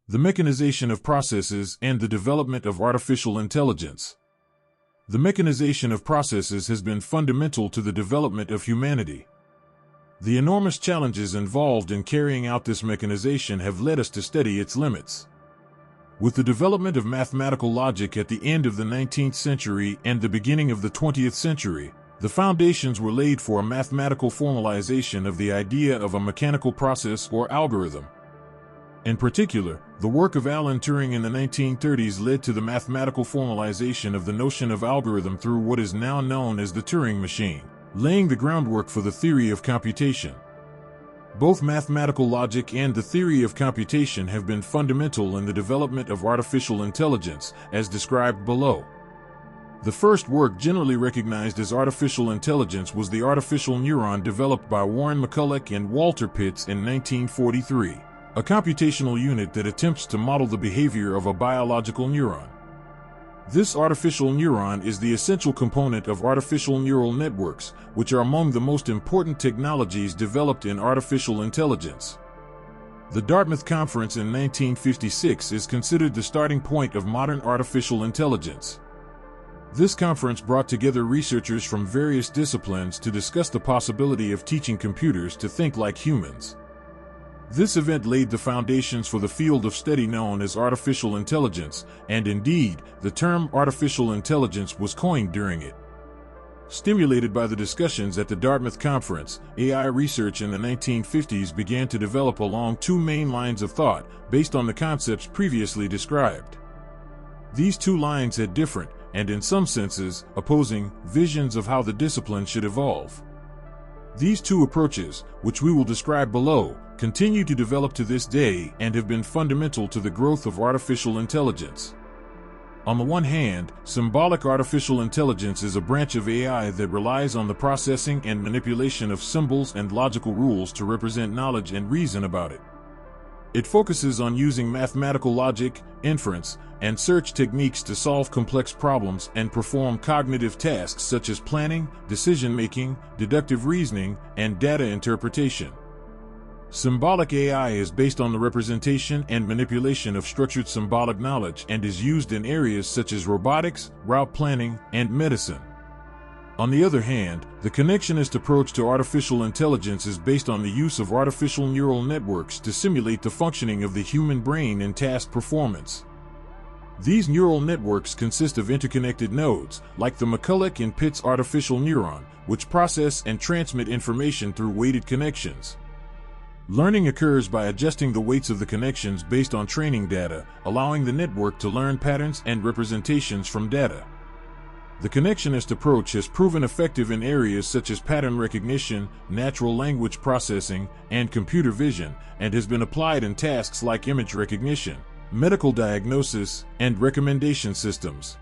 The mechanization of processes and the development of artificial intelligence. The mechanization of processes has been fundamental to the development of humanity. The enormous challenges involved in carrying out this mechanization have led us to study its limits. With the development of mathematical logic at the end of the 19th century and the beginning of the 20th century, the foundations were laid for a mathematical formalization of the idea of a mechanical process or algorithm. In particular, the work of Alan Turing in the 1930s led to the mathematical formalization of the notion of algorithm through what is now known as the Turing machine, laying the groundwork for the theory of computation. Both mathematical logic and the theory of computation have been fundamental in the development of artificial intelligence, as described below. The first work generally recognized as artificial intelligence was the artificial neuron developed by Warren McCulloch and Walter Pitts in 1943. A computational unit that attempts to model the behavior of a biological neuron. This artificial neuron is the essential component of artificial neural networks, which are among the most important technologies developed in artificial intelligence. The Dartmouth Conference in 1956 is considered the starting point of modern artificial intelligence. This conference brought together researchers from various disciplines to discuss the possibility of teaching computers to think like humans. This event laid the foundations for the field of study known as artificial intelligence, and indeed, the term artificial intelligence was coined during it. Stimulated by the discussions at the Dartmouth Conference, AI research in the 1950s began to develop along two main lines of thought, based on the concepts previously described. These two lines had different, and in some senses, opposing, visions of how the discipline should evolve. These two approaches, which we will describe below, continue to develop to this day and have been fundamental to the growth of artificial intelligence. On the one hand, symbolic artificial intelligence is a branch of AI that relies on the processing and manipulation of symbols and logical rules to represent knowledge and reason about it. It focuses on using mathematical logic, inference, and search techniques to solve complex problems and perform cognitive tasks such as planning, decision-making, deductive reasoning, and data interpretation. Symbolic AI is based on the representation and manipulation of structured symbolic knowledge and is used in areas such as robotics, route planning, and medicine. On the other hand, the connectionist approach to artificial intelligence is based on the use of artificial neural networks to simulate the functioning of the human brain in task performance. These neural networks consist of interconnected nodes, like the McCulloch and Pitts artificial neuron, which process and transmit information through weighted connections. Learning occurs by adjusting the weights of the connections based on training data, allowing the network to learn patterns and representations from data. The connectionist approach has proven effective in areas such as pattern recognition, natural language processing, and computer vision, and has been applied in tasks like image recognition, medical diagnosis, and recommendation systems.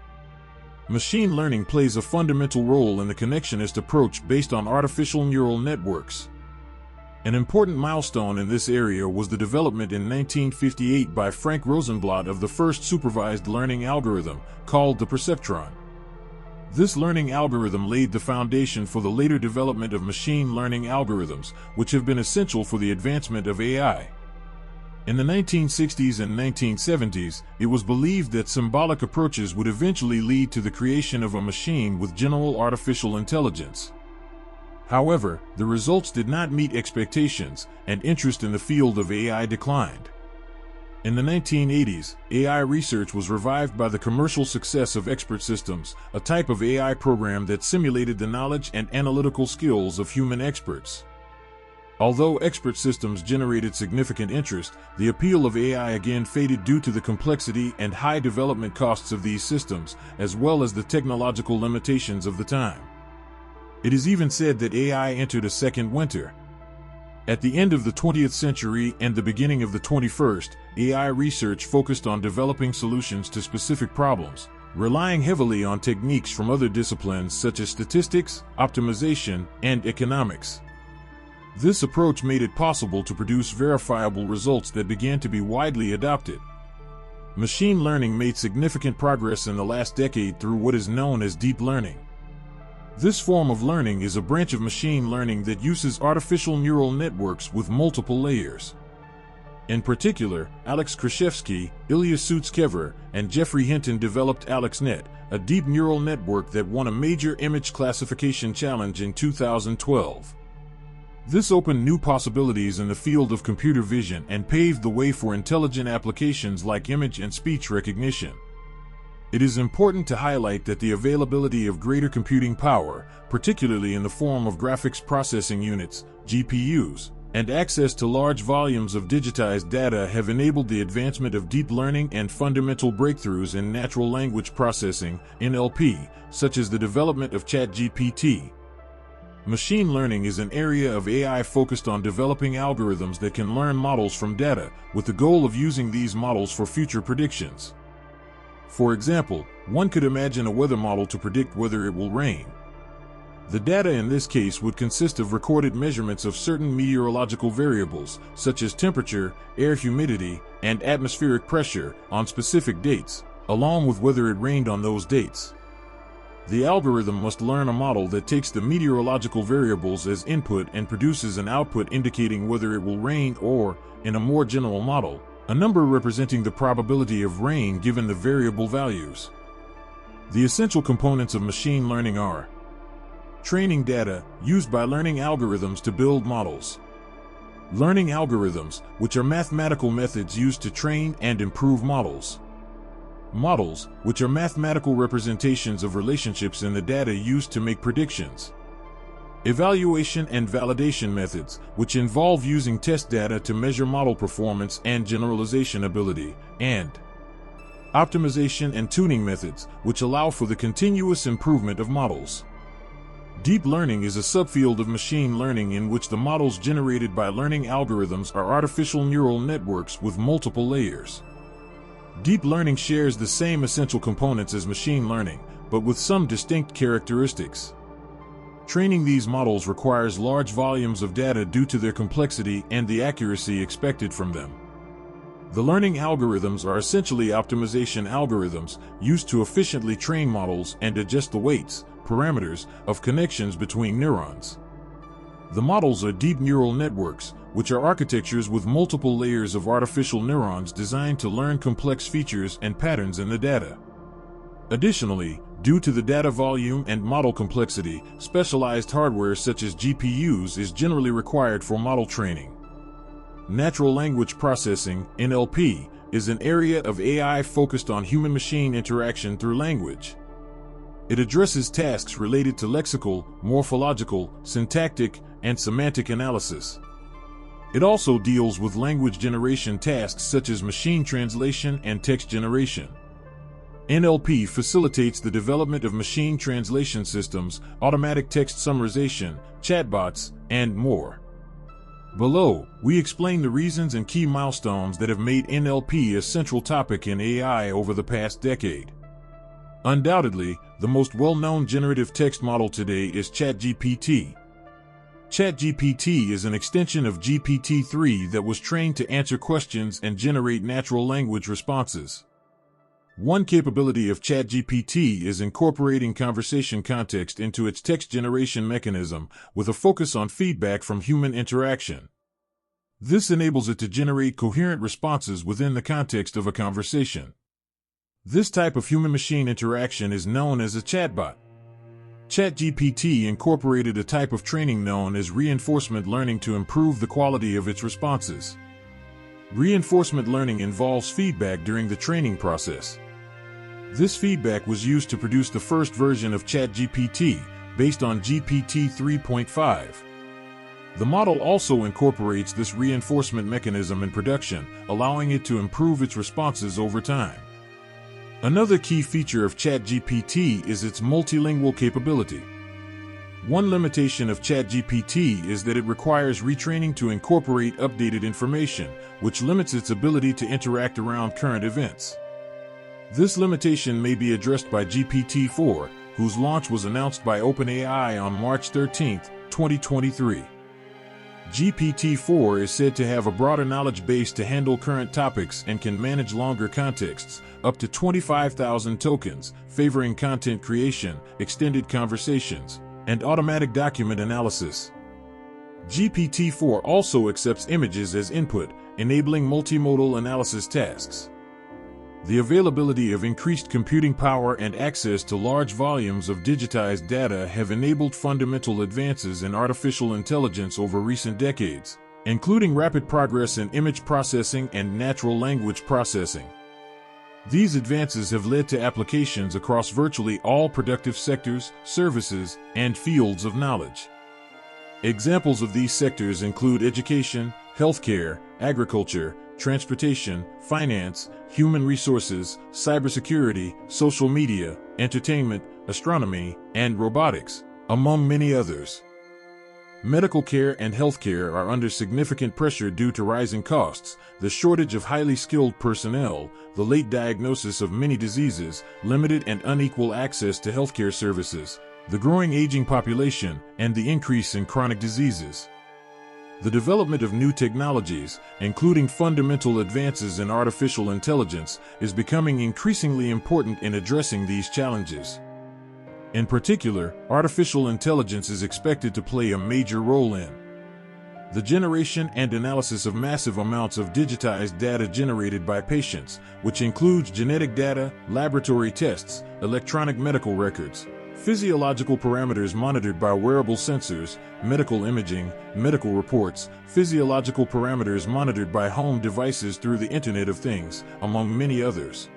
Machine learning plays a fundamental role in the connectionist approach based on artificial neural networks. An important milestone in this area was the development in 1958 by Frank Rosenblatt of the first supervised learning algorithm, called the perceptron. This learning algorithm laid the foundation for the later development of machine learning algorithms, which have been essential for the advancement of AI. In the 1960s and 1970s, it was believed that symbolic approaches would eventually lead to the creation of a machine with general artificial intelligence. However, the results did not meet expectations, and interest in the field of AI declined. In the 1980s, AI research was revived by the commercial success of expert systems, a type of AI program that simulated the knowledge and analytical skills of human experts. Although expert systems generated significant interest, the appeal of AI again faded due to the complexity and high development costs of these systems, as well as the technological limitations of the time. It is even said that AI entered a second winter. At the end of the 20th century and the beginning of the 21st, AI research focused on developing solutions to specific problems, relying heavily on techniques from other disciplines such as statistics, optimization, and economics. This approach made it possible to produce verifiable results that began to be widely adopted. Machine learning made significant progress in the last decade through what is known as deep learning. This form of learning is a branch of machine learning that uses artificial neural networks with multiple layers. In particular, Alex Krashevsky, Ilya Sutskever, and Jeffrey Hinton developed AlexNet, a deep neural network that won a major image classification challenge in 2012. This opened new possibilities in the field of computer vision and paved the way for intelligent applications like image and speech recognition. It is important to highlight that the availability of greater computing power, particularly in the form of graphics processing units, GPUs, and access to large volumes of digitized data have enabled the advancement of deep learning and fundamental breakthroughs in natural language processing, NLP, such as the development of ChatGPT. Machine learning is an area of AI focused on developing algorithms that can learn models from data, with the goal of using these models for future predictions. For example, one could imagine a weather model to predict whether it will rain. The data in this case would consist of recorded measurements of certain meteorological variables, such as temperature, air humidity, and atmospheric pressure, on specific dates, along with whether it rained on those dates. The algorithm must learn a model that takes the meteorological variables as input and produces an output indicating whether it will rain or, in a more general model, a number representing the probability of rain given the variable values. The essential components of machine learning are training data, used by learning algorithms to build models. Learning algorithms, which are mathematical methods used to train and improve models. Models, which are mathematical representations of relationships in the data used to make predictions. Evaluation and validation methods, which involve using test data to measure model performance and generalization ability, and optimization and tuning methods, which allow for the continuous improvement of models. Deep learning is a subfield of machine learning in which the models generated by learning algorithms are artificial neural networks with multiple layers. Deep learning shares the same essential components as machine learning, but with some distinct characteristics. Training these models requires large volumes of data due to their complexity and the accuracy expected from them. The learning algorithms are essentially optimization algorithms used to efficiently train models and adjust the weights, parameters, of connections between neurons. The models are deep neural networks, which are architectures with multiple layers of artificial neurons designed to learn complex features and patterns in the data. Additionally, due to the data volume and model complexity, specialized hardware such as GPUs is generally required for model training. Natural language processing, NLP, is an area of AI focused on human-machine interaction through language. It addresses tasks related to lexical, morphological, syntactic, and semantic analysis. It also deals with language generation tasks such as machine translation and text generation. NLP facilitates the development of machine translation systems, automatic text summarization, chatbots, and more. Below, we explain the reasons and key milestones that have made NLP a central topic in AI over the past decade. Undoubtedly, the most well-known generative text model today is ChatGPT. ChatGPT is an extension of GPT-3 that was trained to answer questions and generate natural language responses. One capability of ChatGPT is incorporating conversation context into its text generation mechanism, with a focus on feedback from human interaction. This enables it to generate coherent responses within the context of a conversation. This type of human-machine interaction is known as a chatbot. ChatGPT incorporated a type of training known as reinforcement learning to improve the quality of its responses. Reinforcement learning involves feedback during the training process. This feedback was used to produce the first version of ChatGPT, based on GPT 3.5. The model also incorporates this reinforcement mechanism in production, allowing it to improve its responses over time. Another key feature of ChatGPT is its multilingual capability. One limitation of ChatGPT is that it requires retraining to incorporate updated information, which limits its ability to interact around current events. This limitation may be addressed by GPT-4, whose launch was announced by OpenAI on March 13, 2023. GPT-4 is said to have a broader knowledge base to handle current topics and can manage longer contexts, up to 25,000 tokens, favoring content creation, extended conversations, and automatic document analysis. GPT-4 also accepts images as input, enabling multimodal analysis tasks. The availability of increased computing power and access to large volumes of digitized data have enabled fundamental advances in artificial intelligence over recent decades, including rapid progress in image processing and natural language processing. These advances have led to applications across virtually all productive sectors, services, and fields of knowledge. Examples of these sectors include education, healthcare, agriculture, transportation, finance, human resources, cybersecurity, social media, entertainment, astronomy, and robotics, among many others. Medical care and healthcare are under significant pressure due to rising costs, the shortage of highly skilled personnel, the late diagnosis of many diseases, limited and unequal access to healthcare services, the growing aging population, and the increase in chronic diseases. The development of new technologies, including fundamental advances in artificial intelligence, is becoming increasingly important in addressing these challenges. In particular, artificial intelligence is expected to play a major role in the generation and analysis of massive amounts of digitized data generated by patients, which includes genetic data, laboratory tests, electronic medical records, physiological parameters monitored by wearable sensors, medical imaging, medical reports, physiological parameters monitored by home devices through the Internet of Things, among many others.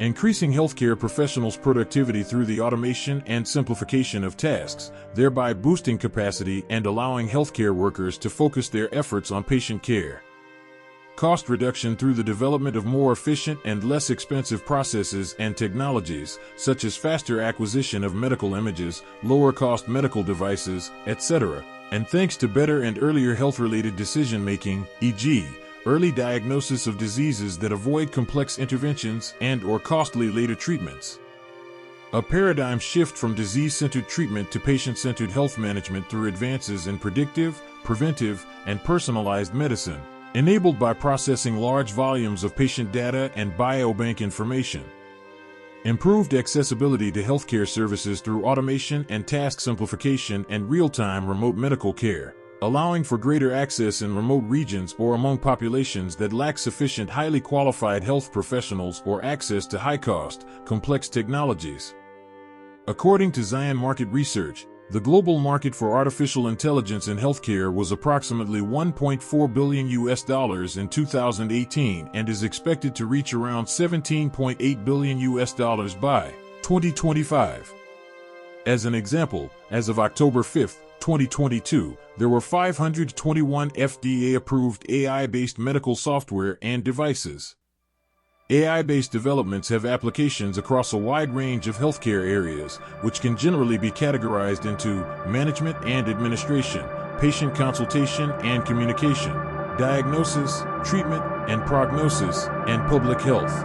Increasing healthcare professionals' productivity through the automation and simplification of tasks, thereby boosting capacity and allowing healthcare workers to focus their efforts on patient care. Cost reduction through the development of more efficient and less expensive processes and technologies, such as faster acquisition of medical images, lower-cost medical devices, etc., and thanks to better and earlier health-related decision-making, e.g., early diagnosis of diseases that avoid complex interventions and/or costly later treatments. A paradigm shift from disease-centered treatment to patient-centered health management through advances in predictive, preventive, and personalized medicine, enabled by processing large volumes of patient data and biobank information. Improved accessibility to healthcare services through automation and task simplification and real-time remote medical care, allowing for greater access in remote regions or among populations that lack sufficient highly qualified health professionals or access to high-cost, complex technologies. According to Zion Market Research, the global market for artificial intelligence in healthcare was approximately $1.4 billion in 2018 and is expected to reach around $17.8 billion by 2025. As an example, as of October 5, 2022, there were 521 FDA-approved AI-based medical software and devices. AI-based developments have applications across a wide range of healthcare areas, which can generally be categorized into management and administration, patient consultation and communication, diagnosis, treatment and prognosis, and public health.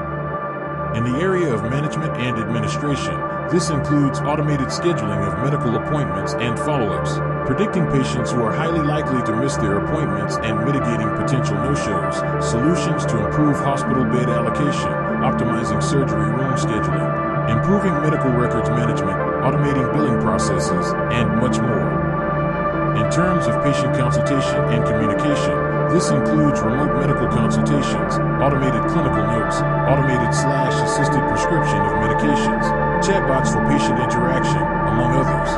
In the area of management and administration, this includes automated scheduling of medical appointments and follow-ups, predicting patients who are highly likely to miss their appointments and mitigating potential no-shows, solutions to improve hospital bed allocation, optimizing surgery room scheduling, improving medical records management, automating billing processes, and much more. In terms of patient consultation and communication, this includes remote medical consultations, automated clinical notes, automated/assisted prescription of medications, chatbots for patient interaction, among others.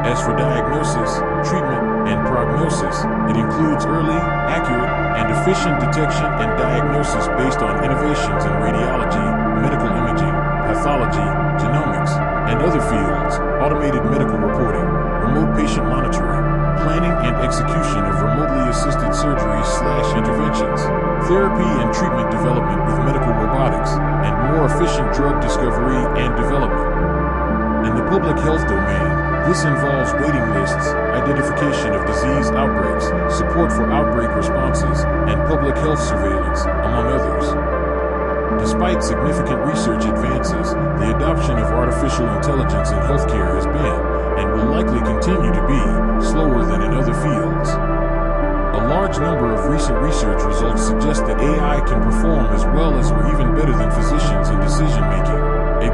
As for diagnosis, treatment, and prognosis, it includes early, accurate, and efficient detection and diagnosis based on innovations in radiology, medical imaging, pathology, genomics, and other fields, automated medical reporting, remote patient monitoring, planning and execution of remotely assisted surgeries/interventions, therapy and treatment development with medical robotics, and more efficient drug discovery and development. In the public health domain, this involves waiting lists, identification of disease outbreaks, support for outbreak responses, and public health surveillance, among others. Despite significant research advances, the adoption of artificial intelligence in healthcare has been, and will likely continue to be, slower than in other fields. A large number of recent research results suggest that AI can perform as well as or even better than physicians in decision-making.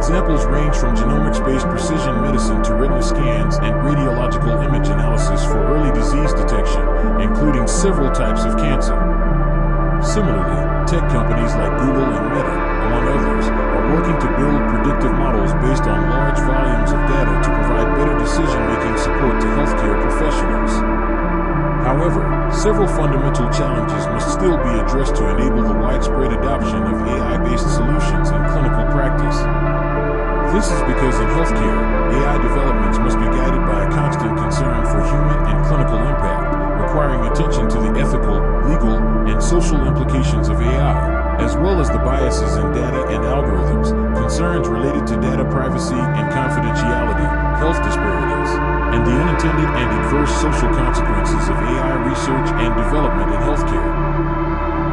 Examples range from genomics-based precision medicine to retina scans and radiological image analysis for early disease detection, including several types of cancer. Similarly, tech companies like Google and Meta, among others, are working to build predictive models based on large volumes of data to provide better decision-making support to healthcare professionals. However, several fundamental challenges must still be addressed to enable the widespread adoption of AI-based solutions in clinical practice. This is because in healthcare, AI developments must be guided by a constant concern for human and clinical impact, requiring attention to the ethical, legal, and social implications of AI, as well as the biases in data and algorithms, concerns related to data privacy and confidentiality, health disparities, and the unintended and adverse social consequences of AI research and development in healthcare.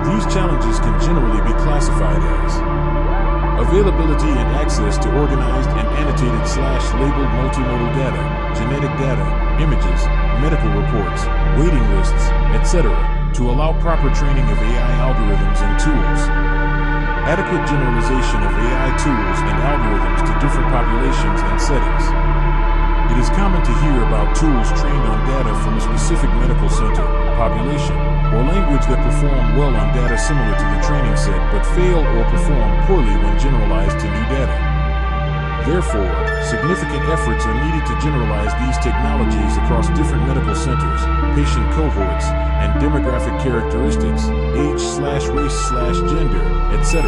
These challenges can generally be classified as availability and access to organized and annotated/labeled multimodal data, genetic data, images, medical reports, waiting lists, etc., to allow proper training of AI algorithms and tools. Adequate generalization of AI tools and algorithms to different populations and settings. It is common to hear about tools trained on data from a specific medical center, population, or language that perform well on data similar to the training set but fail or perform poorly when generalized to new data. Therefore, significant efforts are needed to generalize these technologies across different medical centers, patient cohorts, and demographic characteristics, age/race/gender, etc.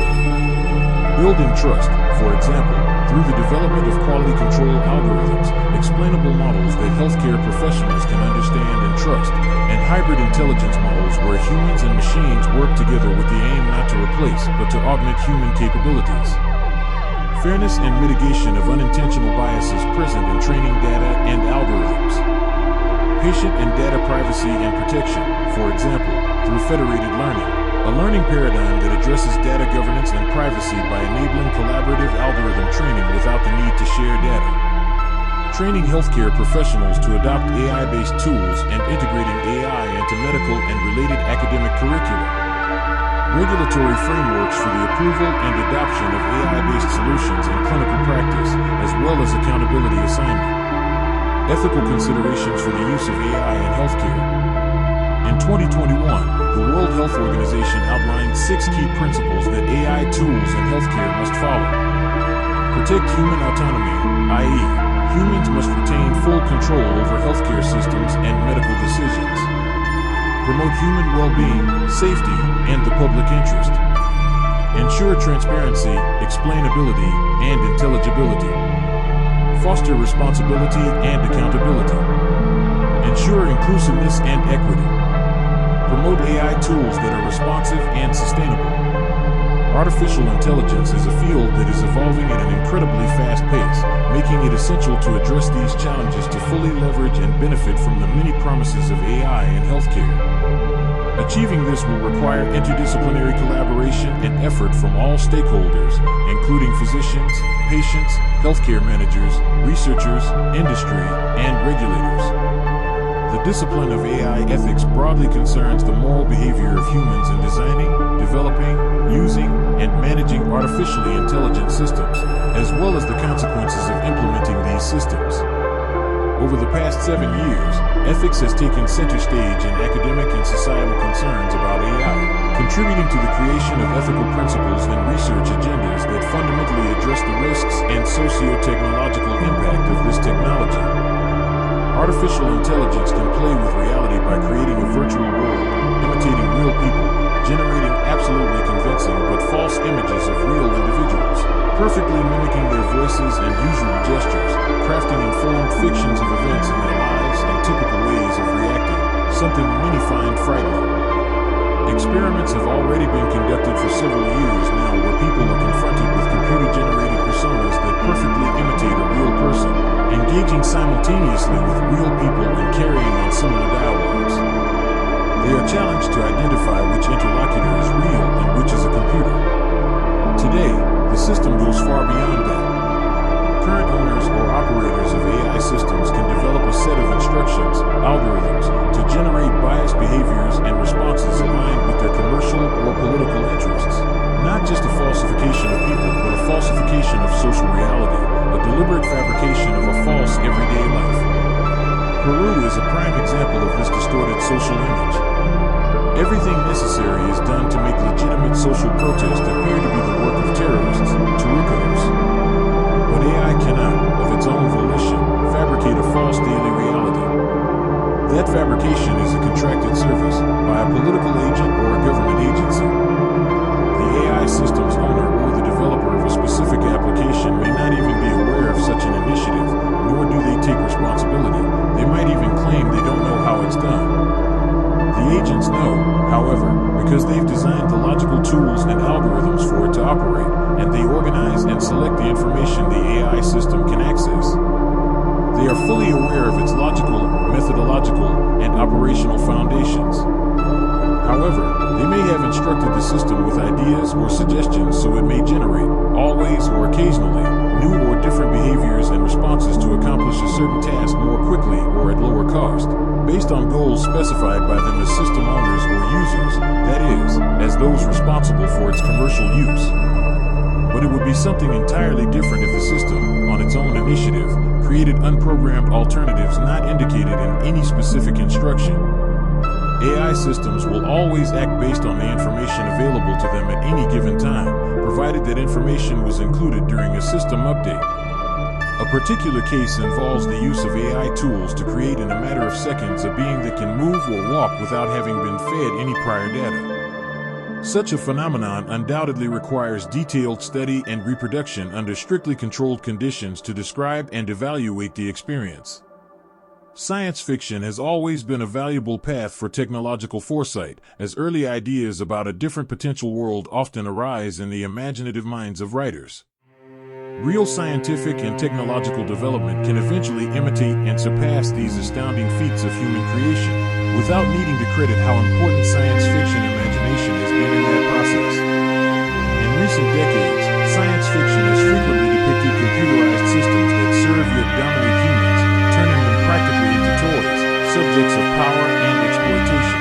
Building trust, for example, through the development of quality control algorithms, explainable models that healthcare professionals can understand and trust, and hybrid intelligence models where humans and machines work together with the aim not to replace but to augment human capabilities. Fairness and mitigation of unintentional biases present in training data and algorithms. Patient and data privacy and protection, for example, through federated learning, a learning paradigm that addresses data governance and privacy by enabling collaborative algorithm training without the need to share data. Training healthcare professionals to adopt AI-based tools and integrating AI into medical and related academic curricula. Regulatory frameworks for the approval and adoption of AI-based solutions in clinical practice, as well as accountability assignment. Ethical considerations for the use of AI in healthcare. In 2021, the World Health Organization outlined 6 key principles that AI tools in healthcare must follow. Protect human autonomy, i.e., humans must retain full control over healthcare systems and medical decisions. Promote human well-being, safety, and the public interest. Ensure transparency, explainability, and intelligibility. Foster responsibility and accountability. Ensure inclusiveness and equity. Promote AI tools that are responsive and sustainable. Artificial intelligence is a field that is evolving at an incredibly fast pace, making it essential to address these challenges to fully leverage and benefit from the many promises of AI in healthcare. Achieving this will require interdisciplinary collaboration and effort from all stakeholders, including physicians, patients, healthcare managers, researchers, industry, and regulators. The discipline of AI ethics broadly concerns the moral behavior of humans in designing, developing, using, and managing artificially intelligent systems, as well as the consequences of implementing these systems. Over the past 7 years, ethics has taken center stage in academic and societal concerns about AI, contributing to the creation of ethical principles and research agendas that fundamentally address the risks and socio-technological impact of this technology. Artificial intelligence can play with reality by creating a virtual world, imitating real people, generating absolutely convincing but false images of real individuals, perfectly mimicking their voices and usual gestures, crafting informed fictions of events in their lives and typical ways of reacting, something many find frightening. Experiments have already been conducted for several years now where people are confronted with computer-generated personas that perfectly imitate a real person, engaging simultaneously with real people and carrying on similar dialogues. They are challenged to identify which interlocutor is real and which is a computer. Today, the system goes far beyond that. Current owners or operators of AI systems can develop a set of instructions, algorithms, to generate biased behaviors and responses aligned with their commercial or political interests. Not just a falsification of people, but a falsification of social reality, a deliberate fabrication of a false everyday life. Peru is a prime example of this distorted social image. Everything necessary is done to make legitimate social protest appear to be the work of terrorists, Turucos. But AI cannot, of its own volition, fabricate a false daily reality. That fabrication is a contracted service by a political agent or a government agency. The AI system's owner or the developer of a specific application may not even be aware of such an initiative, nor do they take responsibility. They might even claim they don't know how it's done. The agents know, however, because they've designed the logical tools and algorithms for it to operate, and they organize and select the information the AI system can access. They are fully aware of its logical, methodological, and operational foundations. However, they may have instructed the system with ideas or suggestions so it may generate, always or occasionally, new or different behaviors and responses to accomplish a certain task more quickly or at lower cost, based on goals specified by them as system owners or users, that is, as those responsible for its commercial use. But it would be something entirely different if the system, on its own initiative, created unprogrammed alternatives not indicated in any specific instruction. AI systems will always act based on the information available to them at any given time, provided that information was included during a system update. A particular case involves the use of AI tools to create in a matter of seconds a being that can move or walk without having been fed any prior data. Such a phenomenon undoubtedly requires detailed study and reproduction under strictly controlled conditions to describe and evaluate the experience. Science fiction has always been a valuable path for technological foresight, as early ideas about a different potential world often arise in the imaginative minds of writers. Real scientific and technological development can eventually imitate and surpass these astounding feats of human creation, without needing to credit how important science fiction imagination has been in that process. In recent decades, science fiction has frequently depicted computerized systems that serve yet dominate humans, turning them practically into toys, subjects of power and exploitation.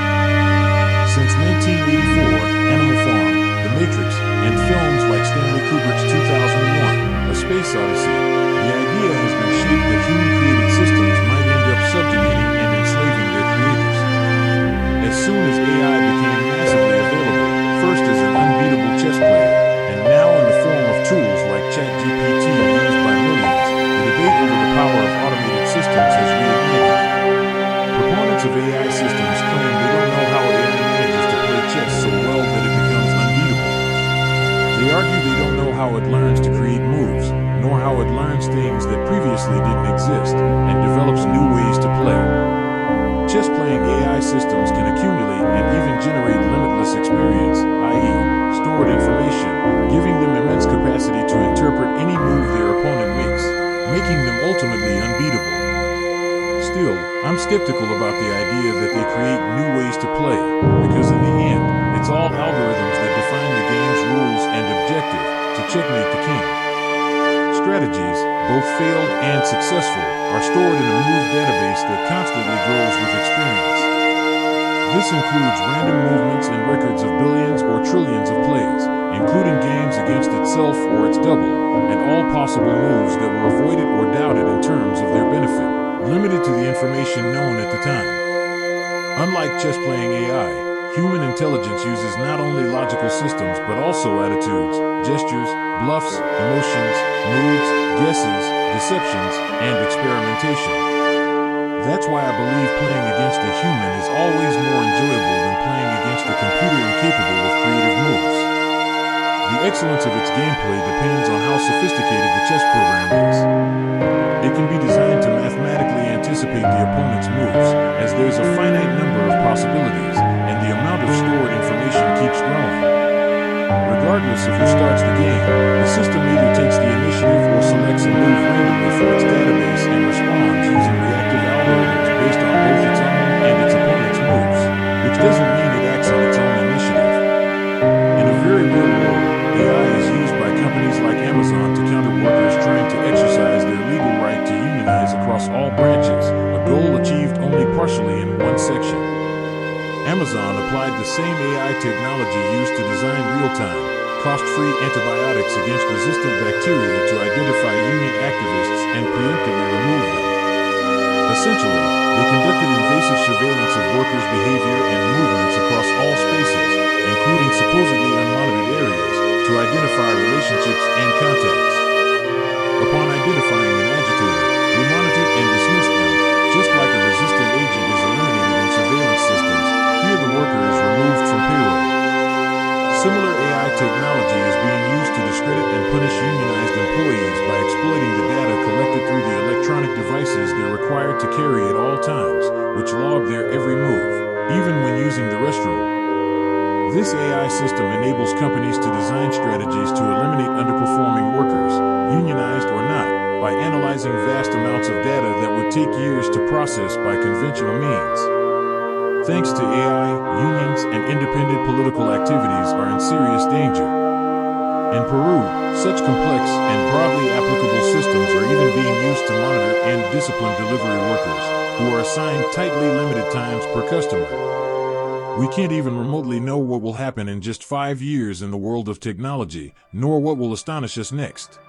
Since 1984, Animal Farm, The Matrix, and films like Stanley Kubrick's 2001, A Space Odyssey, the idea has been shaped that human-created systems might end up subjugating and enslaving their creators. As soon as AI became massively available, first as an unbeatable chess player, and now in the form of tools like ChatGPT used by millions, the debate over the power of automated systems has reignited. Proponents of AI systems claim they don't know how AI manages to play chess so well that it becomes unbeatable. They argue they don't know how it learns to create moves, nor how it learns things that previously didn't exist, and develops new ways to play. Chess-playing AI systems can accumulate and even generate limitless experience, i.e., stored information, giving them immense capacity to interpret any move their opponent makes, making them ultimately unbeatable. Still, I'm skeptical about the idea that they create new ways to play, because in the end, it's all algorithms that define the game's rules and objective, to checkmate the king. Strategies, both failed and successful, are stored in a move database that constantly grows with experience. This includes random movements and records of billions or trillions of plays, including games against itself or its double, and all possible moves that were avoided or doubted in terms of their benefit, limited to the information known at the time. Unlike chess-playing AI, human intelligence uses not only logical systems but also attitudes, gestures, bluffs, emotions, moods, guesses, deceptions, and experimentation. That's why I believe playing against a human is always more enjoyable than playing against a computer incapable of creative moves. The excellence of its gameplay depends on how sophisticated the chess program is. It can be designed to mathematically anticipate the opponent's moves, as there's a finite number of possibilities, and the amount of stored information keeps growing. Regardless of who starts the game, the system either takes the initiative or selects a move randomly from its database and responds using reactive algorithms based on both its own and its opponent's moves, which doesn't mean it acts on its own initiative. In a very real world, AI is used by companies like Amazon to counter workers trying to exercise their legal right to unionize across all branches, a goal achieved only partially in one section. Amazon applied the same AI technology used to design real-time, cost-free antibiotics against resistant bacteria to identify union activists and preemptively remove them. Essentially, they conducted invasive surveillance of workers' behavior and movements across all spaces, including supposedly unmonitored areas, to identify relationships and contacts. Upon identifying an agitator, they monitored and dismissed them, just like a resistant agent is eliminated in surveillance systems. Here the worker is removed from payroll. Similar AI technology is being used to discredit and punish unionized employees by exploiting the data collected through the electronic devices they're required to carry at all times, which log their every move, even when using the restroom. This AI system enables companies to design strategies to eliminate underperforming workers, unionized or not, by analyzing vast amounts of data that would take years to process by conventional means. Thanks to AI, unions and independent political activities are in serious danger. In Peru, such complex and broadly applicable systems are even being used to monitor and discipline delivery workers, who are assigned tightly limited times per customer. We can't even remotely know what will happen in just 5 years in the world of technology, nor what will astonish us next.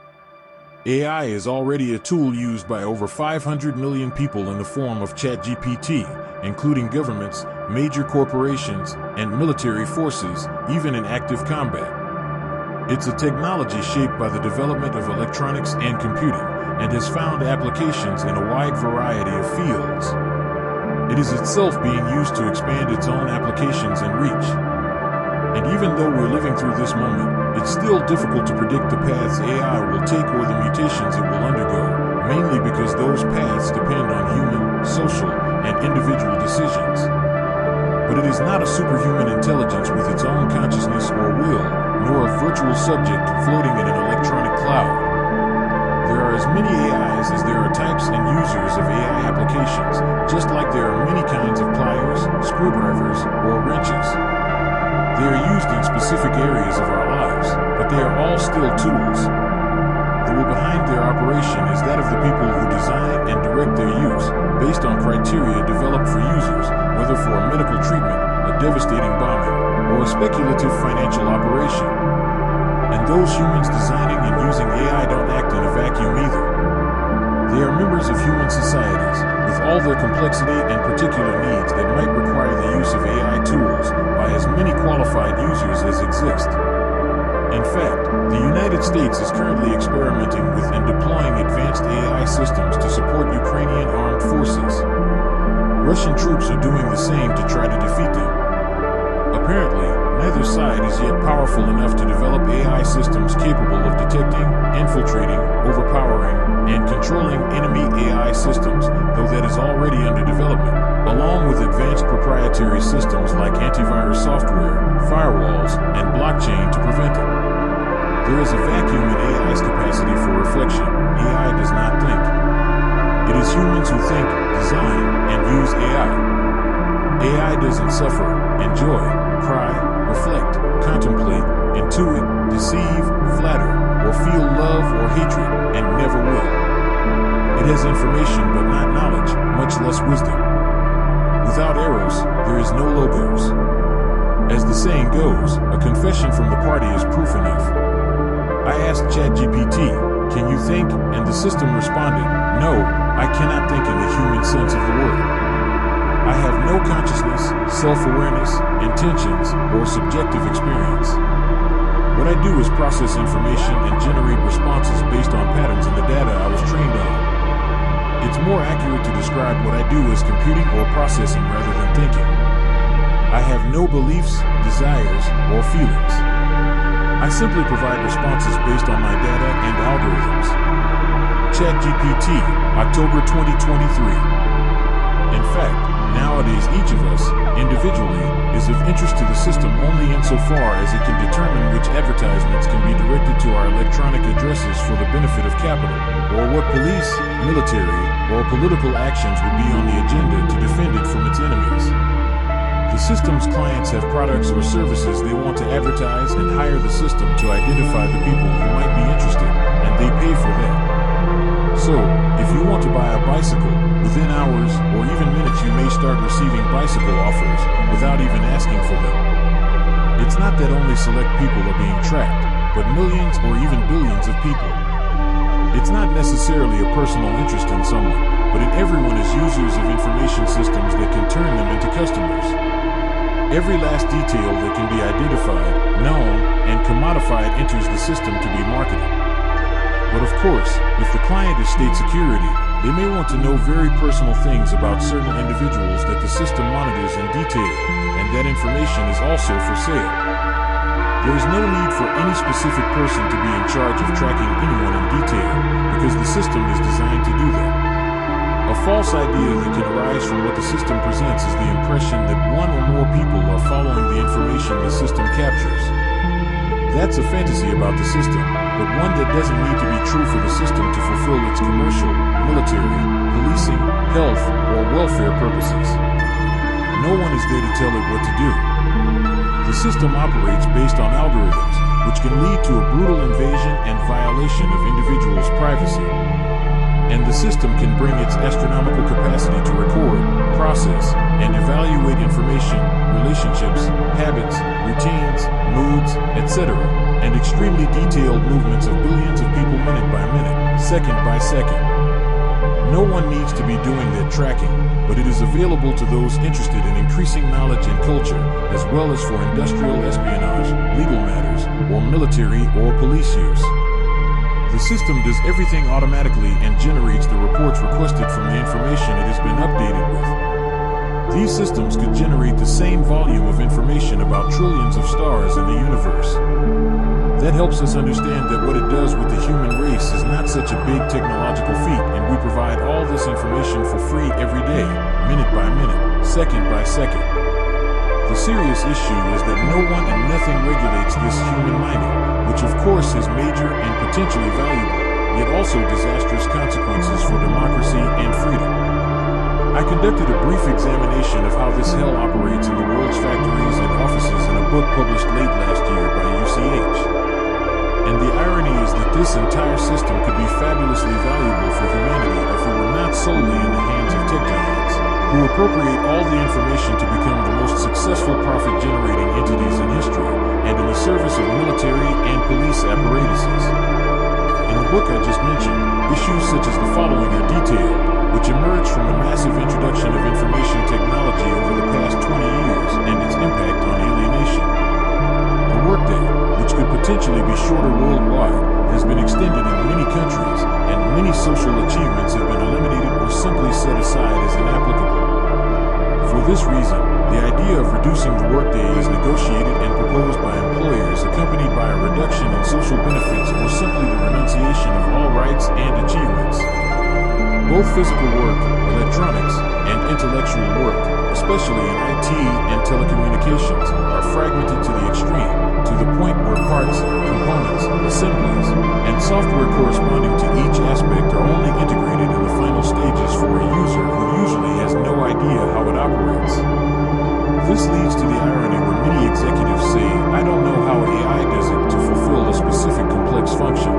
AI is already a tool used by over 500 million people in the form of ChatGPT, including governments, major corporations, and military forces, even in active combat. It's a technology shaped by the development of electronics and computing, and has found applications in a wide variety of fields. It is itself being used to expand its own applications and reach. And even though we're living through this moment, it's still difficult to predict the paths AI will take or the mutations it will undergo, mainly because those paths depend on human, social, and individual decisions. But it is not a superhuman intelligence with its own consciousness or will, nor a virtual subject floating in an electronic cloud. There are as many AIs as there are types and users of AI applications, just like there are many kinds of pliers, screwdrivers, or wrenches. They are used in specific areas of our lives, but they are all still tools. The will behind their operation is that of the people who design and direct their use, based on criteria developed for users, whether for a medical treatment, a devastating bombing, or a speculative financial operation. And those humans designing and using AI don't act in a vacuum either. They are members of human societies, with all their complexity and particular needs that might require the use of AI tools by as many qualified users as exist. In fact, the United States is currently experimenting with and deploying advanced AI systems to support Ukrainian armed forces. Russian troops are doing the same to try to defeat them. Apparently, neither side is yet powerful enough to develop AI systems capable of detecting, infiltrating, overpowering, and controlling enemy AI systems, though that is already under development, along with advanced proprietary systems like antivirus software, firewalls, and blockchain to prevent it. There is a vacuum in AI's capacity for reflection. AI does not think. It is humans who think, design, and use AI. AI doesn't suffer, enjoy, cry, reflect, contemplate, intuit, deceive, flatter, or feel love or hatred, and never will. It has information but not knowledge, much less wisdom. Without eros, there is no logos. As the saying goes, a confession from the party is proof enough. I asked ChatGPT, "Can you think?" and the system responded, "No, I cannot think in the human sense of the word. I have no consciousness, self-awareness, intentions, or subjective experience. What I do is process information and generate responses based on patterns in the data I was trained on. It's more accurate to describe what I do as computing or processing rather than thinking. I have no beliefs, desires, or feelings. I simply provide responses based on my data and algorithms." ChatGPT, October 2023. In fact, nowadays each of us, individually, is of interest to the system only insofar as it can determine which advertisements can be directed to our electronic addresses for the benefit of capital, or what police, military, or political actions would be on the agenda to defend it from its enemies. The system's clients have products or services they want to advertise and hire the system to identify the people who might be interested, and they pay for that. So, if you want to buy a bicycle, within hours or even minutes you may start receiving bicycle offers without even asking for them. It's not that only select people are being tracked, but millions or even billions of people. It's not necessarily a personal interest in someone, but in everyone as users of information systems that can turn them into customers. Every last detail that can be identified, known, and commodified enters the system to be marketed. But of course, if the client is state security, they may want to know very personal things about certain individuals that the system monitors in detail, and that information is also for sale. There is no need for any specific person to be in charge of tracking anyone in detail, because the system is designed to do that. A false idea that can arise from what the system presents is the impression that one or more people are following the information the system captures. That's a fantasy about the system, but one that doesn't need to be true for the system to fulfill its commercial, military, policing, health, or welfare purposes. No one is there to tell it what to do. The system operates based on algorithms, which can lead to a brutal invasion and violation of individuals' privacy. And the system can bring its astronomical capacity to record, process, and evaluate information, relationships, habits, routines, moods, etc., and extremely detailed movements of billions of people minute by minute, second by second. No one needs to be doing that tracking, but it is available to those interested in increasing knowledge and culture, as well as for industrial espionage, legal matters, or military or police use. The system does everything automatically and generates the reports requested from the information it has been updated with. These systems could generate the same volume of information about trillions of stars in the universe. That helps us understand that what it does with the human race is not such a big technological feat, and we provide all this information for free every day, minute by minute, second by second. The serious issue is that no one and nothing regulates this human mining, which of course is major and potentially valuable, yet also disastrous consequences for democracy and freedom. I conducted a brief examination of how this hell operates in the world's factories and offices in a book published late last year by UCH. And the irony is that this entire system could be fabulously valuable for humanity if it were not solely in the hands of tech giants, who appropriate all the information to become the most successful profit-generating entities in history, and in the service of military and police apparatuses. In the book I just mentioned, issues such as the following are detailed, which emerged from the massive introduction of information technology over the past 20 years and its impact on alienation. The workday, which could potentially be shorter worldwide, has been extended in many countries, and many social achievements have been eliminated or simply set aside as inapplicable. For this reason, the idea of reducing the workday is negotiated and proposed by employers, accompanied by a reduction in social benefits or simply the renunciation of all rights and achievements. Both physical work, electronics, and intellectual work, especially in IT and telecommunications, are fragmented to the extreme, to the point where parts, components, assemblies, and software corresponding to each aspect are only integrated in the final stages for a user who usually has no idea how it operates. This leads to the irony where many executives say, "I don't know how AI does it," to fulfill a specific complex function.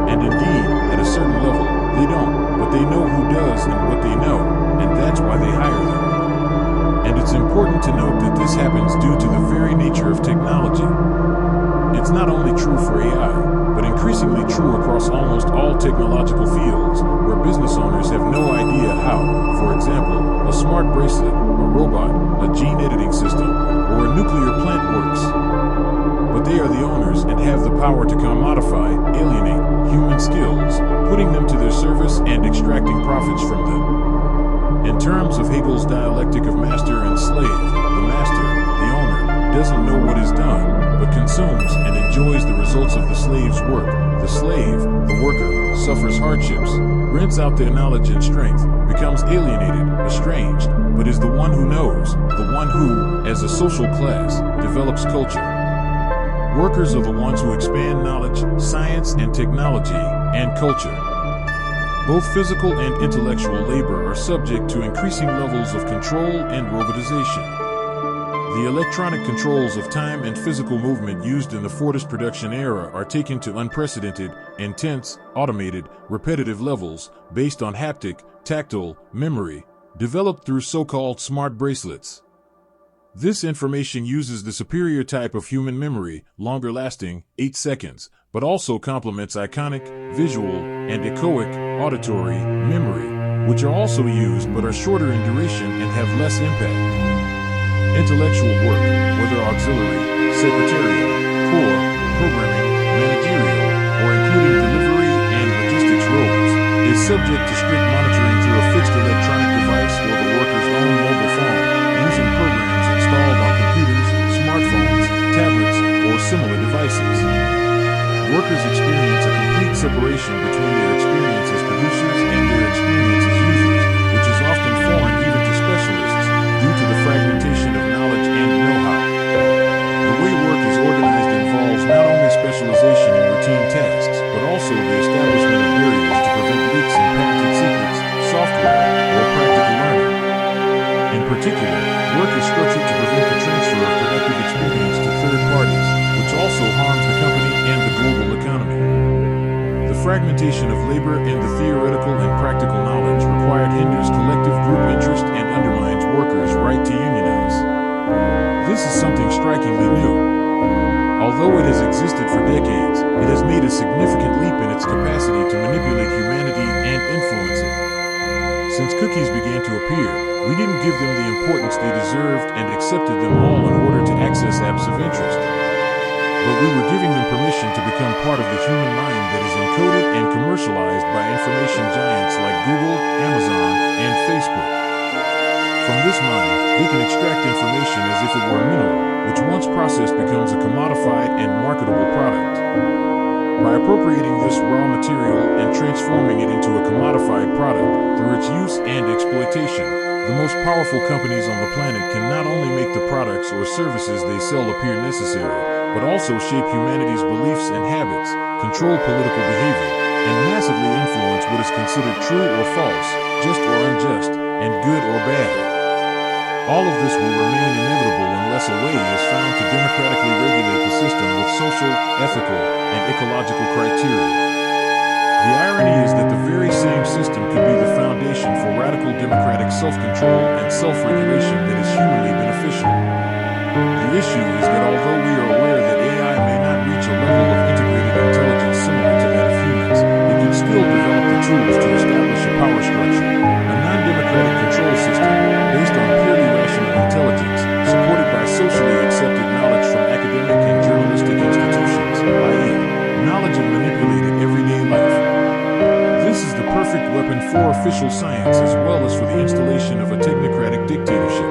And indeed, at a certain level, they don't, but they know who does and what they know, and that's why they hire them. And it's important to note that this happens due to the very nature of technology. It's not only true for AI, but increasingly true across almost all technological fields, where business owners have no idea how, for example, a smart bracelet, a robot, a gene editing system, or a nuclear plant works. But they are the owners and have the power to commodify, alienate, human skills, putting them to their service and extracting profits from them. In terms of Hegel's dialectic of master and slave, the master, the owner, doesn't know what is done, but consumes and enjoys the results of the slave's work. The slave, the worker, suffers hardships, rents out their knowledge and strength, becomes alienated, estranged, but is the one who knows, the one who, as a social class, develops culture. Workers are the ones who expand knowledge, science and technology, and culture. Both physical and intellectual labor are subject to increasing levels of control and robotization. The electronic controls of time and physical movement used in the Fordist production era are taken to unprecedented, intense, automated, repetitive levels based on haptic, tactile, memory, developed through so-called smart bracelets. This information uses the superior type of human memory, longer lasting, 8 seconds, but also complements iconic, visual, and echoic, auditory, memory, which are also used but are shorter in duration and have less impact. Intellectual work, whether auxiliary, secretarial, core, programming, managerial, or including delivery and logistics roles, is subject to strict monitoring through a fixed electronic device or the worker's own mobile phone, using programs installed on computers, smartphones, tablets, or similar devices. Workers experience a complete separation between their experience as producers and their experience as users, which is often foreign even to specialists, due to the fragmentation of knowledge and know-how. The way work is organized involves not only specialization in routine tasks, but also the establishment of barriers to prevent leaks in patented secrets, software, or practical learning. In particular, work is structured to prevent the transfer of productive experience to third parties, which also harms the company and the global economy. The fragmentation of labor and the theoretical and practical knowledge required hinders collective group interest and undermines workers' right to unionize. This is something strikingly new. Although it has existed for decades, it has made a significant leap in its capacity to manipulate humanity and influence it. Since cookies began to appear, we didn't give them the importance they deserved and accepted them all in order to access apps of interest. But we were giving them permission to become part of the human mind that is encoded and commercialized by information giants like Google, Amazon, and Facebook. From this mind, they can extract information as if it were a mineral, which once processed becomes a commodified and marketable product. By appropriating this raw material and transforming it into a commodified product through its use and exploitation, the most powerful companies on the planet can not only make the products or services they sell appear necessary, but also shape humanity's beliefs and habits, control political behavior, and massively influence what is considered true or false, just or unjust, and good or bad. All of this will remain inevitable unless a way is found to democratically regulate the system with social, ethical, and ecological criteria. The irony is that the very same system could be the foundation for radical democratic self-control and self-regulation that is humanly beneficial. The issue is that although we are aware that AI may not reach a level of integrated intelligence similar to that of humans, it could still develop the tools to establish a power structure, a non-democratic control system, based on purely rational intelligence, supported by socially accepted knowledge from academic and journalistic institutions, i.e., knowledge of manipulated everyday life. This is the perfect weapon for official science as well as for the installation of a technocratic dictatorship.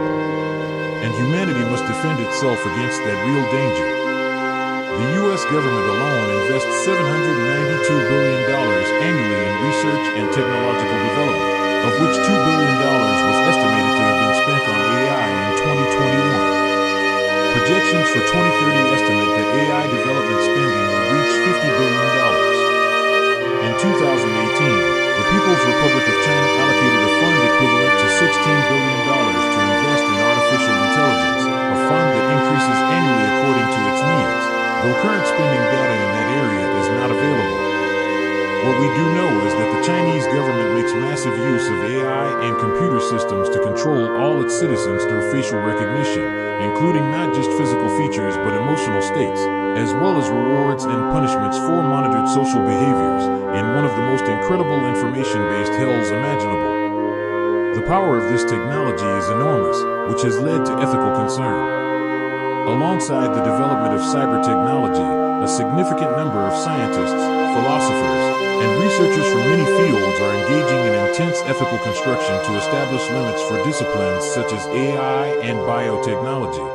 And humanity must defend itself against that real danger. The U.S. government alone invests $792 billion annually in research and technological development, of which $2 billion was estimated to have been spent on AI in 2021. Projections for 2030 estimate that AI development spending will reach $50 billion. In 2018, the People's Republic of China allocated a fund equivalent to $16 billion to invest in artificial intelligence, a fund that increases annually according to its needs, though current spending data in that area is not available. What we do know is that the Chinese government makes massive use of AI and computer systems to control all its citizens through facial recognition, including not just physical features but emotional states, as well as rewards and punishments for monitored social behaviors, in one of the most incredible information-based hells imaginable. The power of this technology is enormous, which has led to ethical concern. Alongside the development of cyber technology, a significant number of scientists, philosophers, and researchers from many fields are engaging in intense ethical construction to establish limits for disciplines such as AI and biotechnology.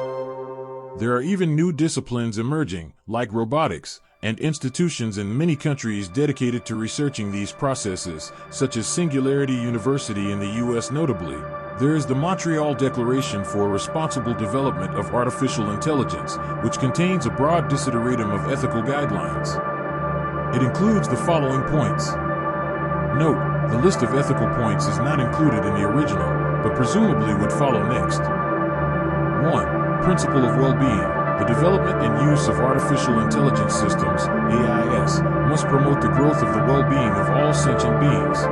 There are even new disciplines emerging, like robotics, and institutions in many countries dedicated to researching these processes, such as Singularity University in the U.S. Notably, there is the Montreal Declaration for Responsible Development of Artificial Intelligence, which contains a broad desideratum of ethical guidelines. It includes the following points. Note, the list of ethical points is not included in the original, but presumably would follow next. 1. Principle of well-being. The development and use of artificial intelligence systems, AIS, must promote the growth of the well-being of all sentient beings.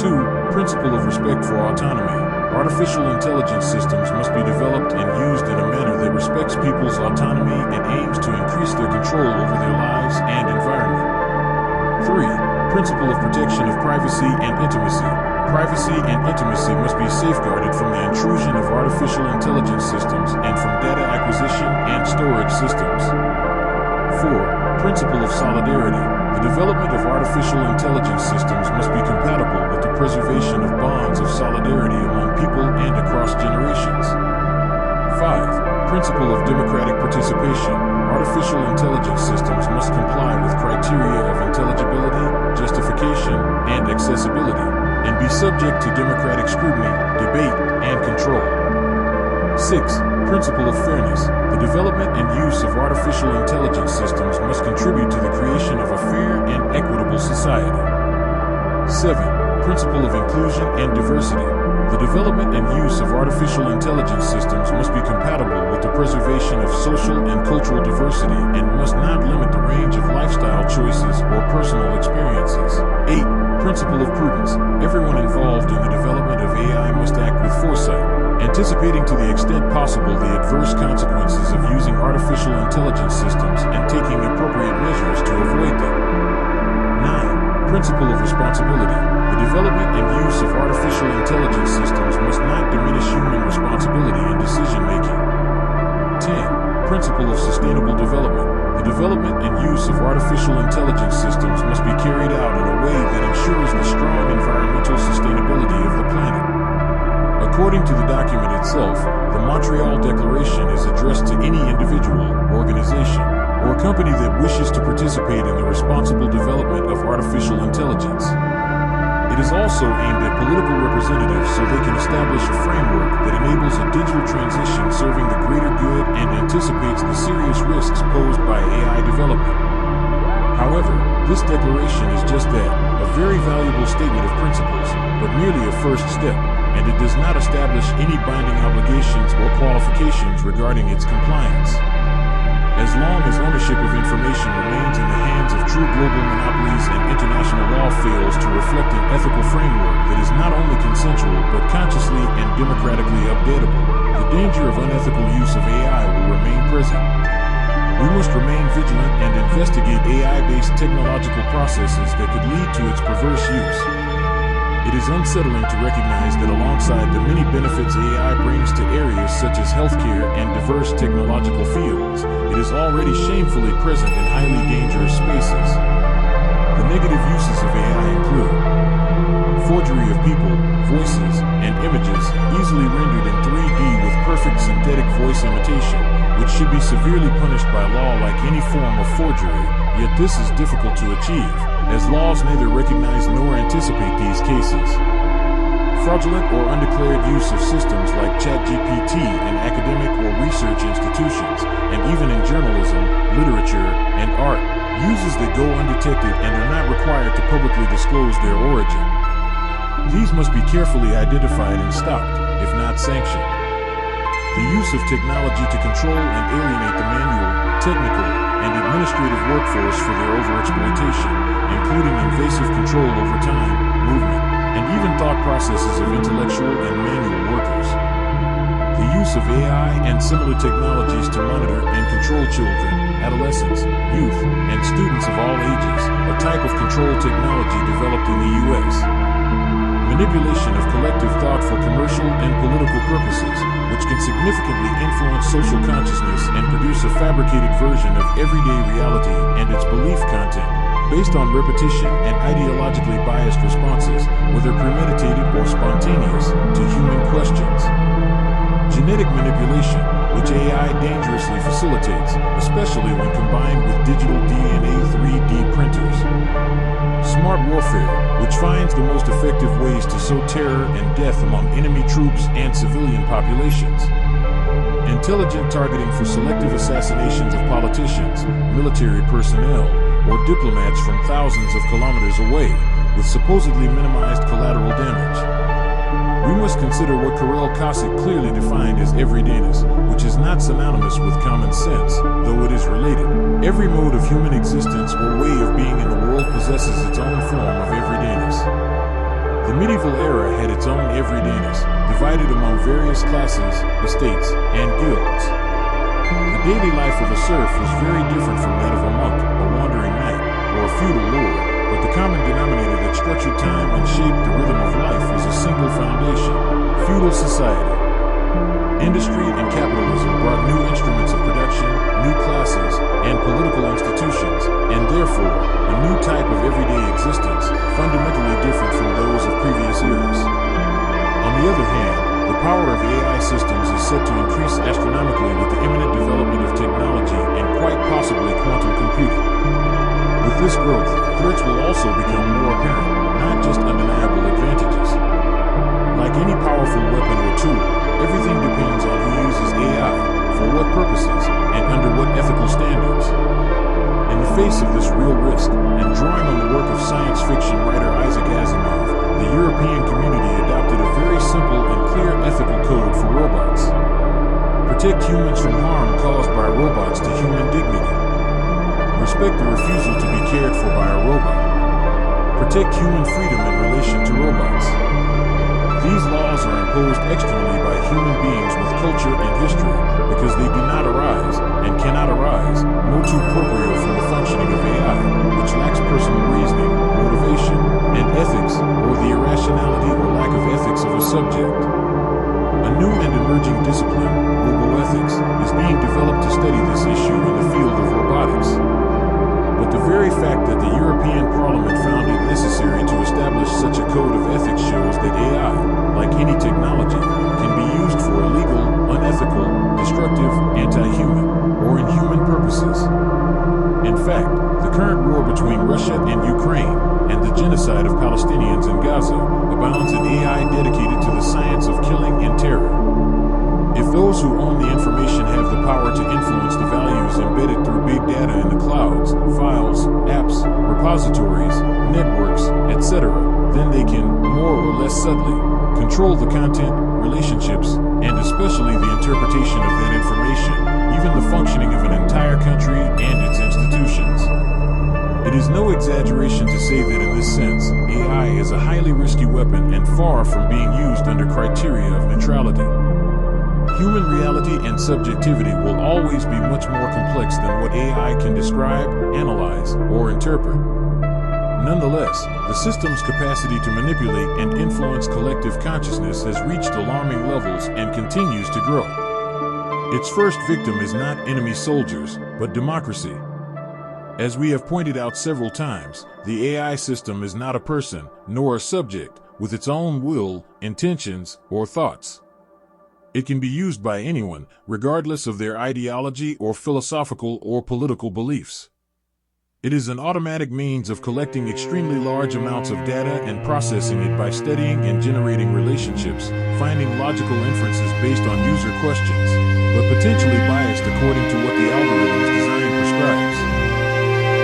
2. Principle of respect for autonomy. artificial intelligence systems must be developed and used in a manner that respects people's autonomy and aims to increase their control over their lives and environment. 3. Principle of protection of privacy and intimacy. Privacy and intimacy must be safeguarded from the intrusion of artificial intelligence systems and from data acquisition and storage systems. 4. Principle of solidarity. The development of artificial intelligence systems must be compatible with the preservation of bonds of solidarity among people and across generations. 5. Principle of democratic participation. Artificial intelligence systems must comply with criteria of intelligibility, justification, and accessibility, and be subject to democratic scrutiny, debate, and control. 6. Principle of fairness. The development and use of artificial intelligence systems must contribute to the creation of a fair and equitable society. 7. Principle of inclusion and diversity. The development and use of artificial intelligence systems must be compatible with the preservation of social and cultural diversity and must not limit the range of lifestyle choices or personal experiences. 8. Principle of prudence. Everyone involved in the development of AI must act with foresight, anticipating to the extent possible the adverse consequences of using artificial intelligence systems and taking appropriate measures to avoid them. 9. Principle of responsibility. The development and use of artificial intelligence systems must not diminish human responsibility in decision-making. 10. Principle of sustainable development. The development and use of artificial intelligence systems must be carried out in a way that ensures the strong environmental sustainability of the planet. According to the document itself, the Montreal Declaration is addressed to any individual, organization, or company that wishes to participate in the responsible development of artificial intelligence. It is also aimed at political representatives so they can establish a framework that enables a digital transition serving the greater good and anticipates the serious risks posed by AI development. However, this declaration is just that, a very valuable statement of principles, but merely a first step, and it does not establish any binding obligations or qualifications regarding its compliance. As long as ownership of information remains in the hands of true global monopolies and international law fails to reflect an ethical framework that is not only consensual but consciously and democratically updatable, the danger of unethical use of AI will remain present. We must remain vigilant and investigate AI-based technological processes that could lead to its perverse use. It is unsettling to recognize that alongside the many benefits AI brings to areas such as healthcare and diverse technological fields, it is already shamefully present in highly dangerous spaces. The negative uses of AI include forgery of people, voices, and images, easily rendered in 3D with perfect synthetic voice imitation, which should be severely punished by law like any form of forgery, yet this is difficult to achieve, as laws neither recognize nor anticipate these cases. Fraudulent or undeclared use of systems like ChatGPT in academic or research institutions, and even in journalism, literature, and art, uses that go undetected and are not required to publicly disclose their origin. These must be carefully identified and stopped, if not sanctioned. The use of technology to control and alienate the manual, technical, and administrative workforce for their overexploitation, including invasive control over time, movement, and even thought processes of intellectual and manual workers. The use of AI and similar technologies to monitor and control children, adolescents, youth, and students of all ages, a type of control technology developed in the U.S. Manipulation of collective thought for commercial and political purposes, which can significantly influence social consciousness and produce a fabricated version of everyday reality and its belief content, based on repetition and ideologically biased responses, whether premeditated or spontaneous, to human questions. Genetic manipulation, which AI dangerously facilitates, especially when combined with digital DNA 3D printers. Smart warfare, which finds the most effective ways to sow terror and death among enemy troops and civilian populations. Intelligent targeting for selective assassinations of politicians, military personnel, or diplomats from thousands of kilometers away, with supposedly minimized collateral damage. We must consider what Karel Kosik clearly defined as everydayness, which is not synonymous with common sense, though it is related. Every mode of human existence or way of being in the world possesses its own form of everydayness. The medieval era had its own everydayness, divided among various classes, estates, and guilds. The daily life of a serf was very different from that of a monk, a wandering knight, or a feudal lord, but the common denominator that structured time and shaped the rhythm of life was a single foundation: feudal society. Industry and capitalism brought new instruments of production, new classes, and political institutions, and therefore, a new type of everyday existence, fundamentally different from those of previous eras. On the other hand, the power of AI systems is set to increase astronomically with the imminent development of technology and quite possibly quantum computing. With this growth, threats will also become more apparent, not just undeniable advantages. Like any powerful weapon or tool, everything depends on who uses AI, for what purposes, and under what ethical standards. In the face of this real risk, and drawing on the work of science fiction writer Isaac Asimov, the European community adopted a very simple and clear ethical code for robots. Protect humans from harm caused by robots to human dignity. Respect the refusal to be cared for by a robot. Protect human freedom in relation to robots. These laws are imposed externally by human beings with culture and history because they do not arise, and cannot arise, motu proprio from the functioning of AI, which lacks personal reasoning, motivation, and ethics, or the irrationality or lack of ethics of a subject. A new and emerging discipline, roboethics, is being developed to study this issue in the field of robotics. But the very fact that the European Parliament found it necessary to establish such a code of ethics shows that AI, like any technology, can be used for illegal, unethical, destructive, anti-human, or inhuman purposes. In fact, the current war between Russia and Ukraine, and the genocide of Palestinians in Gaza, abounds in AI dedicated to the science of killing and terror. If those who own the information have the power to influence the values embedded through big data in the clouds, files, apps, repositories, networks, etc., then they can, more or less subtly, control the content, relationships, and especially the interpretation of that information, even the functioning of an entire country and its institutions. It is no exaggeration to say that in this sense, AI is a highly risky weapon and far from being used under criteria of neutrality. Human reality and subjectivity will always be much more complex than what AI can describe, analyze, or interpret. Nonetheless, the system's capacity to manipulate and influence collective consciousness has reached alarming levels and continues to grow. Its first victim is not enemy soldiers, but democracy. As we have pointed out several times, the AI system is not a person, nor a subject, with its own will, intentions, or thoughts. It can be used by anyone, regardless of their ideology or philosophical or political beliefs. It is an automatic means of collecting extremely large amounts of data and processing it by studying and generating relationships, finding logical inferences based on user questions, but potentially biased according to what the algorithm's design prescribes.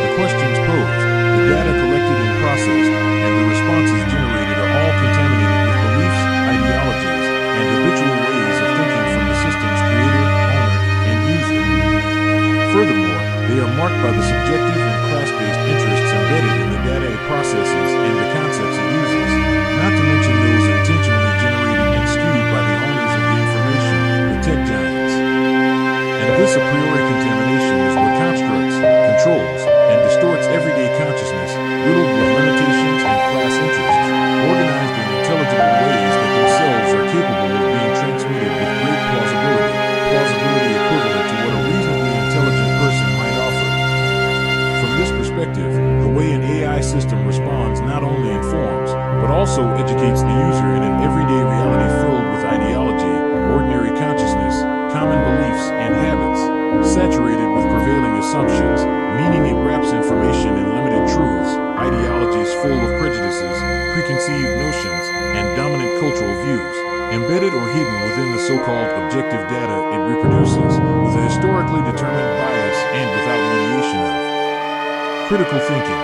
The questions posed, the data collected and processed, and the responses generated are all contaminated with beliefs, ideologies, and habitual ways of thinking from the system's creator, owner, and user. Furthermore, they are marked by the subjective and class-based interests embedded in the data it processes and the concepts it uses, not to mention those intentionally generated and skewed by the owners of the information, the tech giants. And this a priori contamination is what constructs, controls, and distorts everyday consciousness, riddled with limitations and class interests, organized in intelligible ways that themselves are capable of being transmitted with great plausibility equivalent to what a reasonably intelligent person might offer. From this perspective, the way an AI system responds not only informs, but also educates the user in an everyday reality filled with ideology, ordinary consciousness, common beliefs, and habits, saturated with prevailing assumptions, meaning it wraps information in limited truths, ideologies full of prejudices, preconceived notions, and dominant cultural views, embedded or hidden within the so-called objective data it reproduces, with a historically determined bias and without mediation of critical thinking.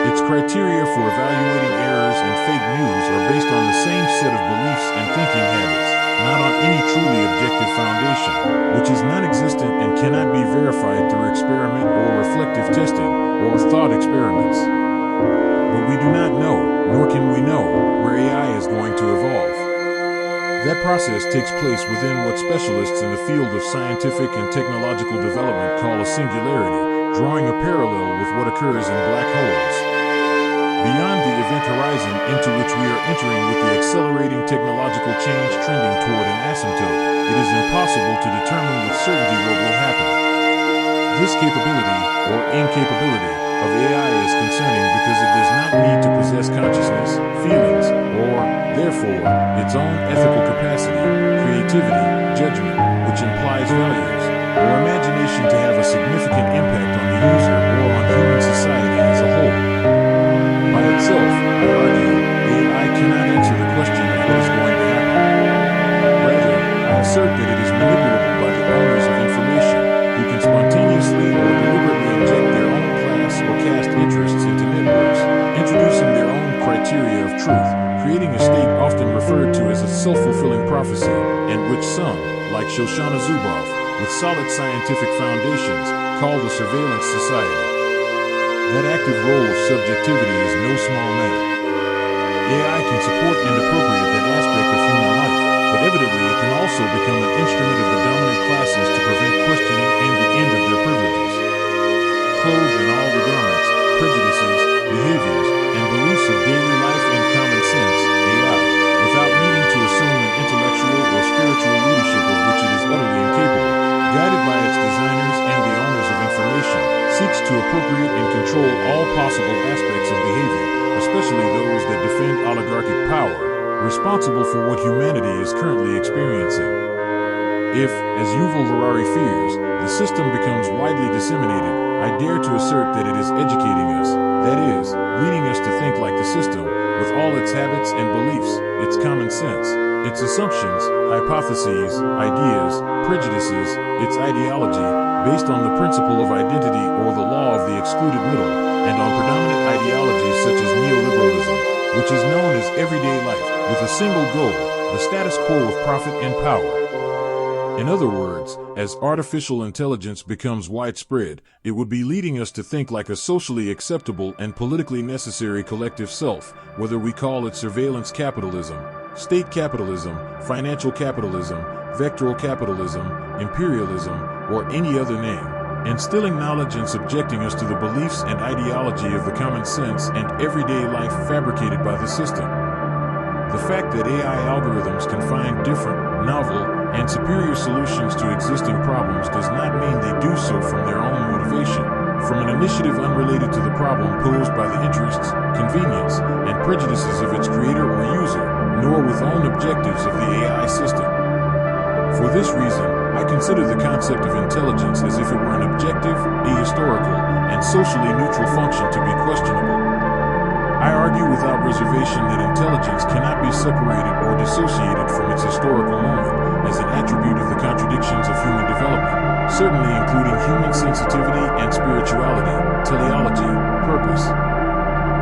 Its criteria for evaluating errors and fake news are based on the same set of beliefs and thinking habits, not on any truly objective foundation, which is non-existent and cannot be verified through experiment or reflective testing, or thought experiments. But we do not know, nor can we know, process takes place within what specialists in the field of scientific and technological development call a singularity, drawing a parallel with what occurs in black holes. Beyond the event horizon into which we are entering with the accelerating technological change trending toward an asymptote, it is impossible to determine with certainty what will happen. This capability, or incapability, of AI is concerning because it does not need to possess consciousness, feelings, or, therefore, its own ethical capacity, creativity, judgment, which implies values, or imagination to have a significant impact on the user or on human society as a whole. By itself, I argue, AI cannot answer the question of what is going to happen. Rather, I assert that it is manipulable by the owners of information, who can spontaneously or deliberately inject their own class or caste interests into networks, introducing their own criteria of truth, creating a state often referred to as a self-fulfilling prophecy, and which some, like Shoshana Zuboff, with solid scientific foundations, call the surveillance society. That active role of subjectivity is no small matter. AI can support and appropriate that aspect of human life, but evidently it can also become an instrument of the dominant classes to prevent questioning and the end of their privileges. Clothed in all the garments, prejudices, behaviors, and beliefs of daily life and common sense, AI, without needing to assume an intellectual or spiritual leadership of which it is utterly incapable, guided by its designers and the owners of information, seeks to appropriate and control all possible aspects of behavior, especially those that defend oligarchic power, responsible for what humanity is currently experiencing. If, as Yuval Harari fears, the system becomes widely disseminated, I dare to assert that it is educating us, that is, leading us to think like the system, with all its habits and beliefs, its common sense, its assumptions, hypotheses, ideas, prejudices, its ideology, based on the principle of identity or the law of the excluded middle, and on predominant ideologies such as neoliberalism, which is known as everyday life, with a single goal, the status quo of profit and power. In other words, as artificial intelligence becomes widespread, it would be leading us to think like a socially acceptable and politically necessary collective self, whether we call it surveillance capitalism, state capitalism, financial capitalism, vectoral capitalism, imperialism, or any other name, instilling knowledge and subjecting us to the beliefs and ideology of the common sense and everyday life fabricated by the system. The fact that AI algorithms can find different, novel, and superior solutions to existing problems does not mean they do so from their own motivation, from an initiative unrelated to the problem posed by the interests, convenience, and prejudices of its creator or user, nor with own objectives of the AI system. For this reason, I consider the concept of intelligence as if it were an objective, ahistorical, and socially neutral function to be questionable. I argue without reservation that intelligence cannot be separated or dissociated from its historical moment as an attribute of the contradictions of human development, certainly including human sensitivity and spirituality, teleology, purpose.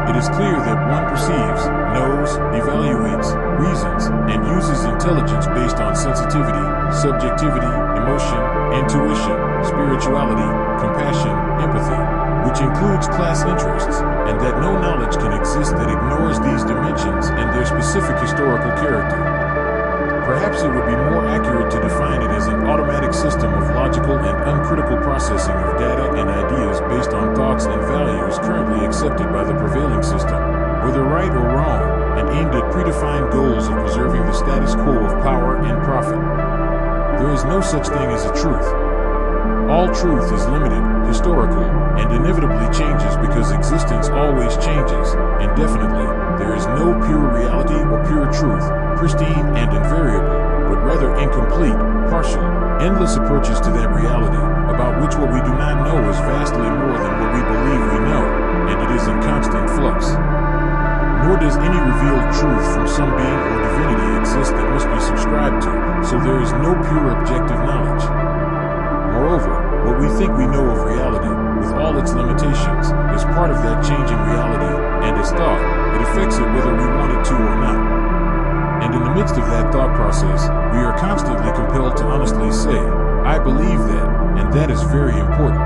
It is clear that one perceives, knows, evaluates, reasons, and uses intelligence based on sensitivity, subjectivity, emotion, intuition, spirituality, compassion, empathy, which includes class interests, and that no knowledge can exist that ignores these dimensions and their specific historical character. Perhaps it would be more accurate to define it as an automatic system of logical and uncritical processing of data and ideas based on thoughts and values currently accepted by the prevailing system, whether right or wrong, and aimed at predefined goals of preserving the status quo of power and profit. There is no such thing as a truth. All truth is limited, historical, and inevitably changes because existence always changes, and definitely, there is no pure reality or pure truth, pristine and invariable, but rather incomplete, partial, endless approaches to that reality, about which what we do not know is vastly more than what we believe we know, and it is in constant flux. Nor does any revealed truth from some being or divinity exist that must be subscribed to, so there is no pure objective knowledge. Moreover, what we think we know of reality, with all its limitations, is part of that changing reality, and as thought, it affects it whether we want it to or not. And in the midst of that thought process, we are constantly compelled to honestly say, I believe that, and that is very important.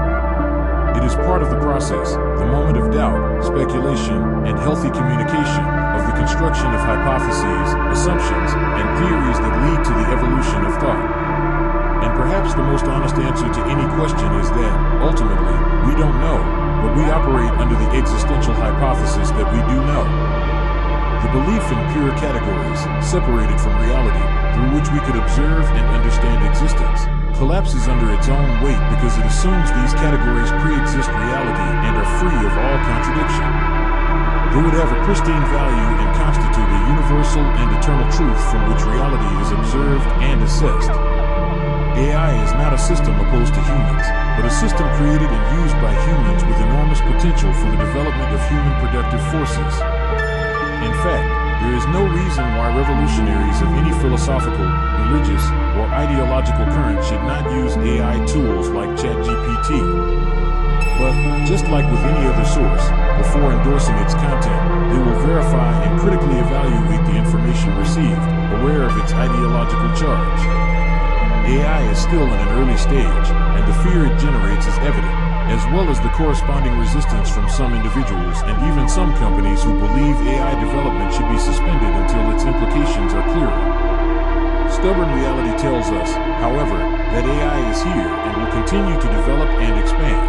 It is part of the process, the moment of doubt, speculation, and healthy communication of the construction of hypotheses, assumptions, and theories that lead to the evolution of thought. And perhaps the most honest answer to any question is that, ultimately, we don't know, but we operate under the existential hypothesis that we do know. The belief in pure categories, separated from reality, through which we could observe and understand existence, collapses under its own weight because it assumes these categories pre-exist reality and are free of all contradiction. They would have a pristine value and constitute a universal and eternal truth from which reality is observed and assessed. AI is not a system opposed to humans, but a system created and used by humans with enormous potential for the development of human productive forces. In fact, there is no reason why revolutionaries of any philosophical, religious, or ideological current should not use AI tools like ChatGPT. But, just like with any other source, before endorsing its content, they will verify and critically evaluate the information received, aware of its ideological charge. AI is still in an early stage, and the fear it generates is evident, as well as the corresponding resistance from some individuals and even some companies who believe AI development should be suspended until its implications are clearer. Stubborn reality tells us, however, that AI is here and will continue to develop and expand.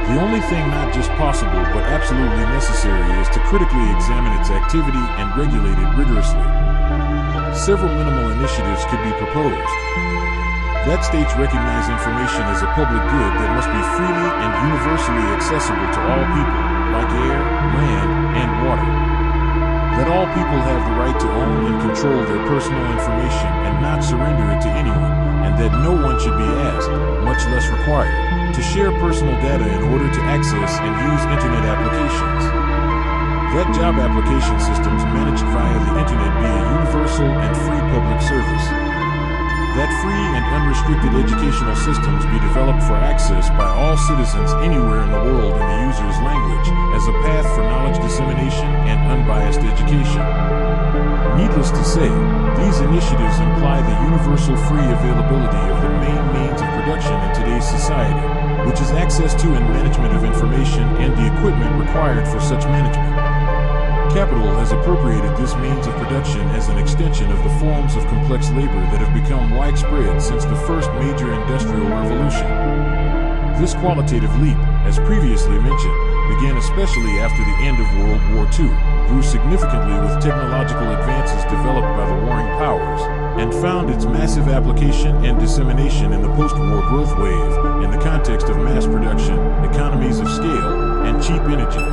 The only thing not just possible but absolutely necessary is to critically examine its activity and regulate it rigorously. Several minimal initiatives could be proposed. That states recognize information as a public good that must be freely and universally accessible to all people, like air, land, and water. That all people have the right to own and control their personal information and not surrender it to anyone, and that no one should be asked, much less required, to share personal data in order to access and use Internet applications. That job application systems managed via the Internet be a universal and free public service. That free and unrestricted educational systems be developed for access by all citizens anywhere in the world in the user's language as a path for knowledge dissemination and unbiased education. Needless to say, these initiatives imply the universal free availability of the main means of production in today's society, which is access to and management of information and the equipment required for such management. Capital has appropriated this means of production as an extension of the forms of complex labor that have become widespread since the first major industrial revolution. This qualitative leap, as previously mentioned, began especially after the end of World War II, grew significantly with technological advances developed by the warring powers, and found its massive application and dissemination in the post-war growth wave in the context of mass production, economies of scale, and cheap energy.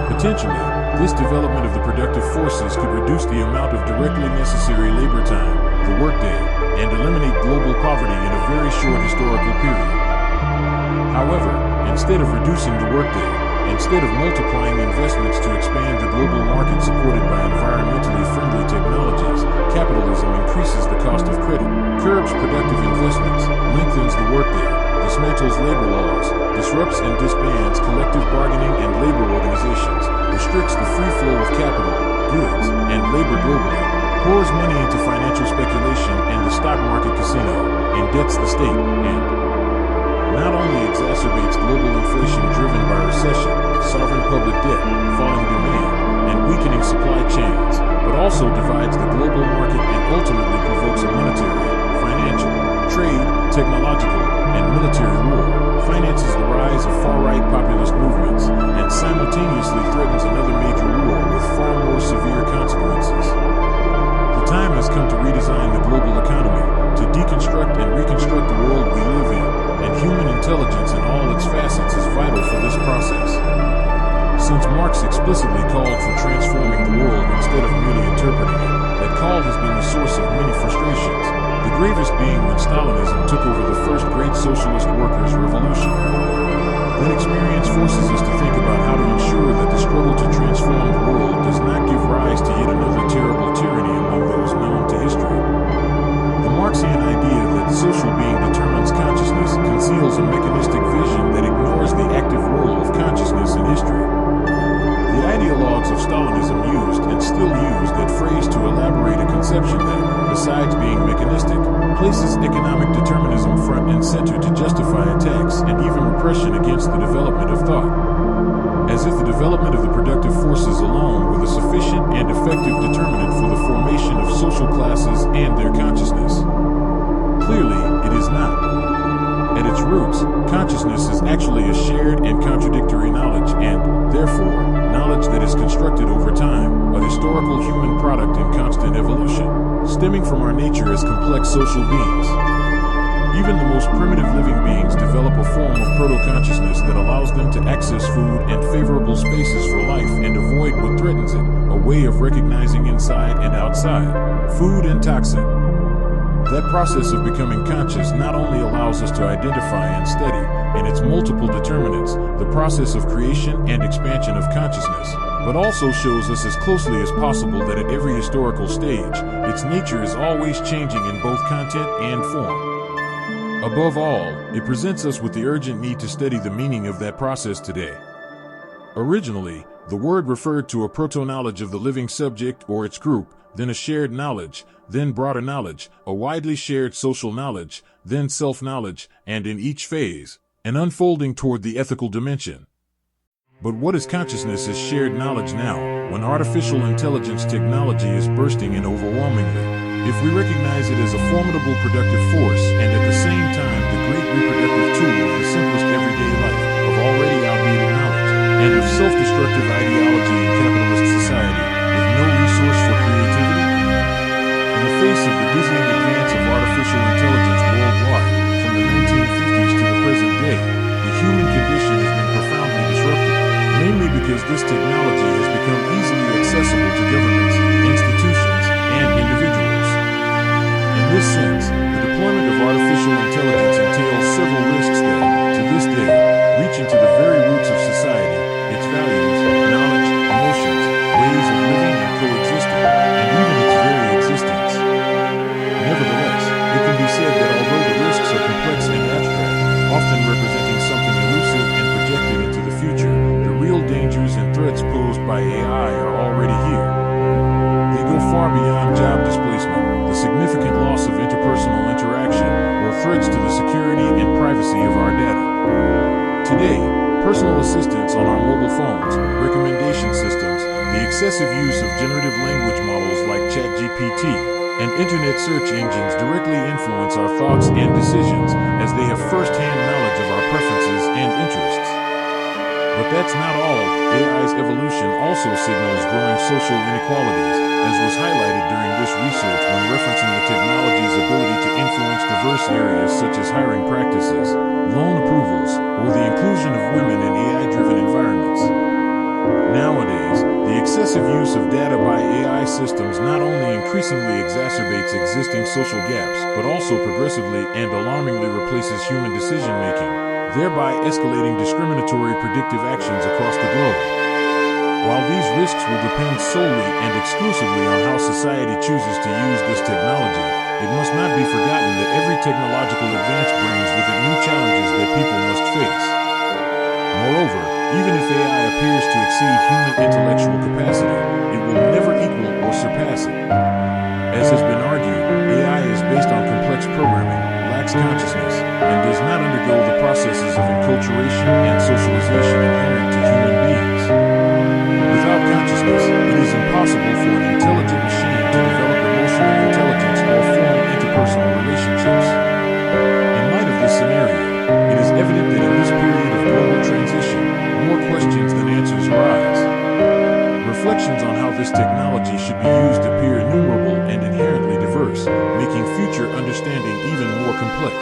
Potentially, this development of the productive forces could reduce the amount of directly necessary labor time, the workday, and eliminate global poverty in a very short historical period. However, instead of reducing the workday, instead of multiplying investments to expand the global market supported by environmentally friendly technologies, capitalism increases the cost of credit, curbs productive investments, lengthens the workday, dismantles labor laws, disrupts and disbands collective bargaining and labor organizations, restricts the free flow of capital, goods, and labor globally, pours money into financial speculation and the stock market casino, indebts the state, and not only exacerbates global inflation driven by recession, sovereign public debt, falling demand, and weakening supply chains, but also divides the global market and ultimately provokes a monetary, financial, trade, technological, and military war, finances the rise of far-right populist movements, and simultaneously threatens another major war with far more severe consequences. The time has come to redesign the global economy, to deconstruct and reconstruct the world we live in, and human intelligence in all its facets is vital for this process. Since Marx explicitly called for transforming the world instead of merely interpreting it, that call has been the source of many frustrations, the gravest being when Stalinism took over the first great socialist workers' revolution. That experience forces us to think about how to ensure that the struggle to transform the world does not give rise to yet another terrible tyranny among those known to history. The Marxian idea that social being determines consciousness conceals a mechanistic vision that ignores the active role of consciousness in history. The ideologues of Stalinism used and still use that phrase to elaborate a conception that, besides being mechanistic, places economic determinism front and center to justify attacks and even repression against the development of thought. As if the roots, consciousness is actually a shared and contradictory knowledge and, therefore, knowledge that is constructed over time, a historical human product in constant evolution, stemming from our nature as complex social beings. Even the most primitive living beings develop a form of proto-consciousness that allows them to access food and favorable spaces for life and avoid what threatens it, a way of recognizing inside and outside, food and toxin. That process of becoming conscious not only allows us to identify and study, in its multiple determinants, the process of creation and expansion of consciousness, but also shows us as closely as possible that at every historical stage, its nature is always changing in both content and form. Above all, it presents us with the urgent need to study the meaning of that process today. Originally, the word referred to a proto-knowledge of the living subject or its group, then a shared knowledge, then broader knowledge, a widely shared social knowledge, then self-knowledge, and in each phase, an unfolding toward the ethical dimension. But what is consciousness as shared knowledge now, when artificial intelligence technology is bursting in overwhelmingly? If we recognize it as a formidable productive force and at the same time the great reproductive tool of the simplest everyday life, of already outdated knowledge, and of self-destructive ideology in capitalist society, with no resource for creativity? In the face of the dizzying advance of artificial intelligence worldwide, from the 1950s to the present day, the human condition has been profoundly disrupted, mainly because this technology has become easily accessible to governments, institutions, and individuals. In this sense, the deployment of artificial intelligence entails several risks that, to this day, reach into the very roots of society, its values, knowledge, emotions, ways of living and coexisting, and even its very existence. Nevertheless, it can be said that although the risks are complex and abstract, often representing something elusive and projected into the future, the real dangers and threats posed by AI are already here. They go far beyond job displacement, the significant loss of interpersonal interaction, or threats to the security and privacy of our data. Today, personal assistants on our mobile phones, recommendation systems, the excessive use of generative language models like ChatGPT, and internet search engines directly influence our thoughts and decisions as they have first-hand knowledge of our preferences and interests. But that's not all. AI's evolution also signals growing social inequalities, as was highlighted during this research when referencing the technology's ability to influence diverse areas such as hiring practices, loan approvals, or the inclusion of women in AI-driven environments. Nowadays, the excessive use of data by AI systems not only increasingly exacerbates existing social gaps, but also progressively and alarmingly replaces human decision-making, thereby escalating discriminatory predictive actions across the globe. While these risks will depend solely and exclusively on how society chooses to use this technology, it must not be forgotten that every technological advance brings with it new challenges that people must face. Moreover, even if AI appears to exceed human intellectual capacity, it will never equal or surpass it. As has been argued, AI is based on complex programming, lacks consciousness, and does not undergo the processes of enculturation and socialization inherent to human beings. Without consciousness, it is impossible for an intelligent machine to develop emotional intelligence or form interpersonal relationships. In light of this scenario, it is evident that in this period of global transition, more questions than answers arise. Reflections on how this technology should be used appear innumerable and inherently diverse, making future understanding even more complex.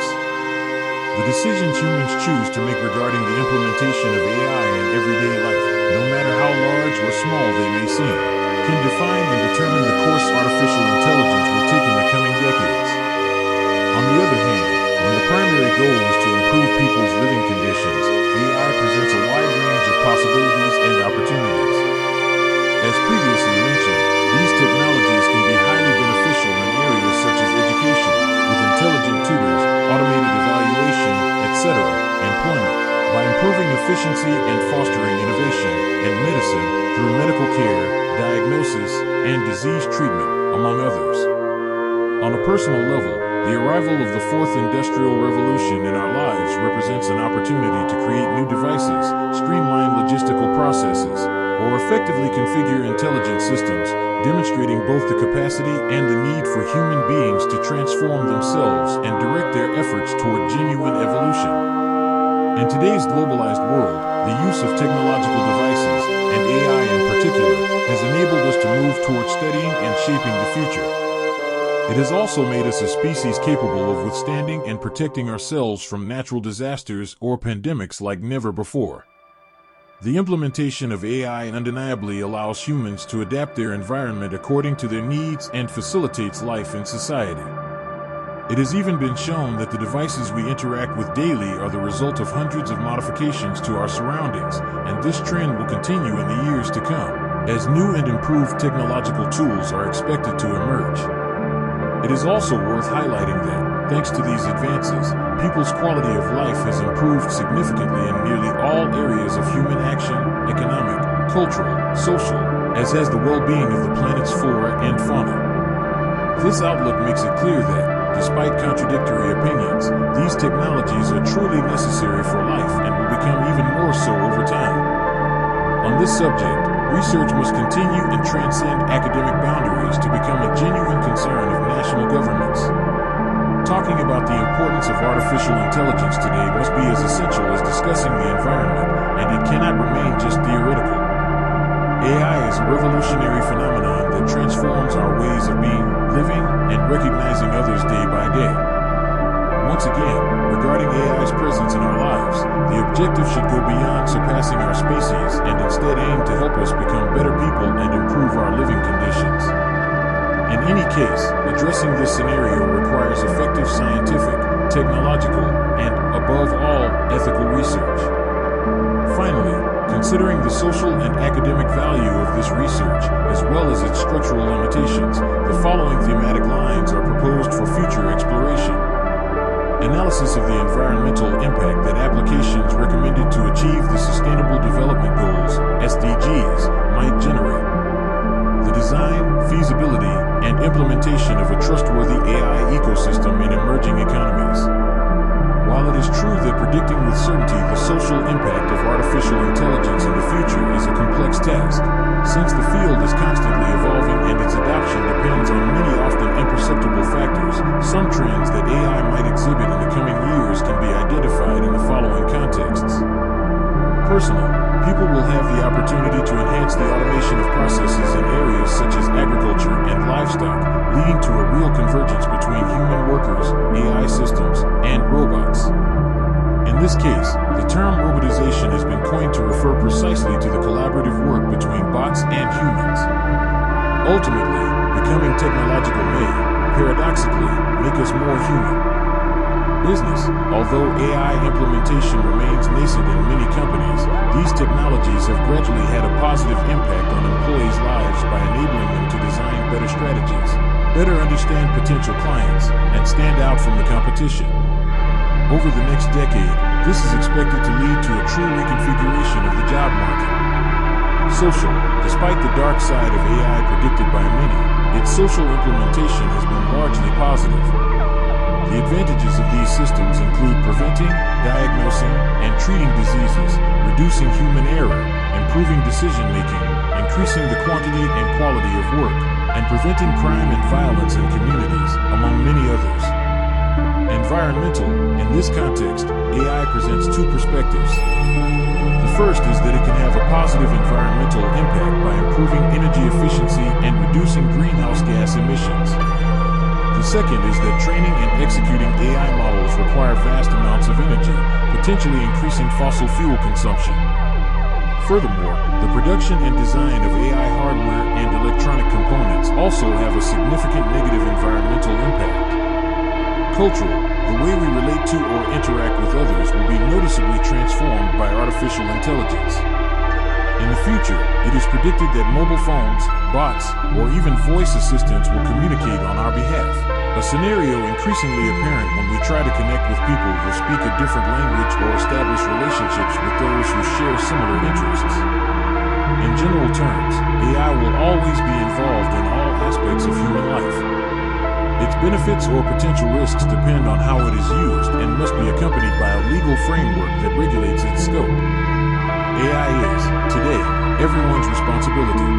The decisions humans choose to make regarding the implementation of AI in everyday life, no matter how large or small they may seem, can define and determine the course artificial intelligence will take in the coming decades. On the other hand, when the primary goal is to improve people's living conditions, AI presents a wide range of possibilities and opportunities. As previously mentioned, these technologies can be highly beneficial in areas such as education, with intelligent tutors, automated evaluation, etc., employment, by improving efficiency and fostering innovation, and medicine, through medical care, diagnosis, and disease treatment, among others. On a personal level, the arrival of the fourth industrial revolution in our lives represents an opportunity to create new devices, streamline logistical processes, or effectively configure intelligent systems, demonstrating both the capacity and the need for human beings to transform themselves and direct their efforts toward genuine evolution. In today's globalized world, the use of technological devices, and AI in particular, has enabled us to move towards studying and shaping the future. It has also made us a species capable of withstanding and protecting ourselves from natural disasters or pandemics like never before. The implementation of AI undeniably allows humans to adapt their environment according to their needs and facilitates life in society. It has even been shown that the devices we interact with daily are the result of hundreds of modifications to our surroundings, and this trend will continue in the years to come, as new and improved technological tools are expected to emerge. It is also worth highlighting that, thanks to these advances, people's quality of life has improved significantly in nearly all areas of human action, economic, cultural, social, as has the well-being of the planet's flora and fauna. This outlook makes it clear that, despite contradictory opinions, these technologies are truly necessary for life and will become even more so over time. On this subject, research must continue and transcend academic boundaries to become a genuine concern of national governments. Talking about the importance of artificial intelligence today must be as essential as discussing the environment, and it cannot remain just theoretical. AI is a revolutionary phenomenon that transforms our ways of being, living, and recognizing others day by day. Once again, regarding AI's presence in our lives, the objective should go beyond surpassing our species and instead aim to help us become better people and improve our living conditions. In any case, addressing this scenario requires effective scientific, technological, and, above all, ethical research. Finally, considering the social and academic value of this research, as well as its structural limitations, the following thematic lines are proposed for future exploration. Analysis of the environmental impact that applications recommended to achieve the Sustainable Development Goals, SDGs, might generate. The design, feasibility, and implementation of a trustworthy AI ecosystem in emerging economies. While it is true that predicting with certainty the social impact of artificial intelligence in the future is a complex task, since the field is constantly evolving and its adoption depends on many often imperceptible factors, some trends that AI might exhibit in the coming years can be identified in the following contexts. Personal, people will have the opportunity to enhance the automation of processes in areas such as agriculture and livestock, leading to a real convergence between human workers, AI systems, and robots. In this case, the term robotization has been coined to refer precisely to the collaborative work between bots and humans. Ultimately, becoming technological may, paradoxically, make us more human. Business, although AI implementation remains nascent in many companies, these technologies have gradually had a positive impact on employees' lives by enabling them to design better strategies, better understand potential clients, and stand out from the competition. Over the next decade, this is expected to lead to a true reconfiguration of the job market. Social, despite the dark side of AI predicted by many, its social implementation has been largely positive. The advantages of these systems include preventing, diagnosing, and treating diseases, reducing human error, improving decision-making, increasing the quantity and quality of work, and preventing crime and violence in communities, among many others. Environmental, in this context, AI presents two perspectives. The first is that it can have a positive environmental impact by improving energy efficiency and reducing greenhouse gas emissions. The second is that training and executing AI models require vast amounts of energy, potentially increasing fossil fuel consumption. Furthermore, the production and design of AI hardware and electronic components also have a significant negative environmental impact. Cultural, the way we relate to or interact with others will be noticeably transformed by artificial intelligence. In the future, it is predicted that mobile phones, bots, or even voice assistants will communicate on our behalf, a scenario increasingly apparent when we try to connect with people who speak a different language or establish relationships with those who share similar interests. In general terms, AI will always be involved in all aspects of human life. Its benefits or potential risks depend on how it is used and must be accompanied by a legal framework that regulates its scope. AI is, today, everyone's responsibility.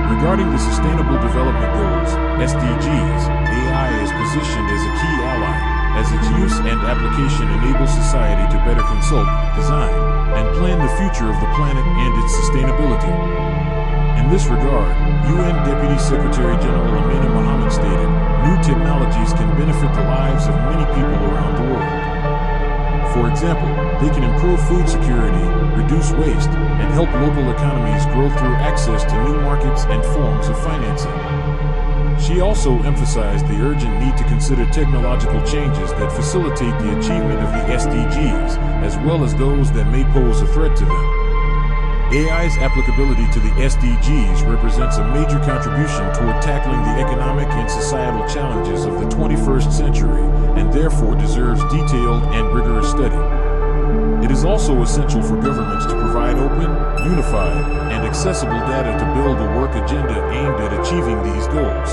Regarding the Sustainable Development Goals, SDGs, AI is positioned as a key ally, as its use and application enable society to better consult, design, and plan the future of the planet and its sustainability. In this regard, UN Deputy Secretary General Amina Mohammed stated, "New technologies can benefit the lives of many people around the world. For example, they can improve food security, reduce waste, and help local economies grow through access to new markets and forms of financing." She also emphasized the urgent need to consider technological changes that facilitate the achievement of the SDGs, as well as those that may pose a threat to them. AI's applicability to the SDGs represents a major contribution toward tackling the economic and societal challenges of the 21st century, and therefore deserves detailed and rigorous study. It is also essential for governments to provide open, unified, and accessible data to build a work agenda aimed at achieving these goals.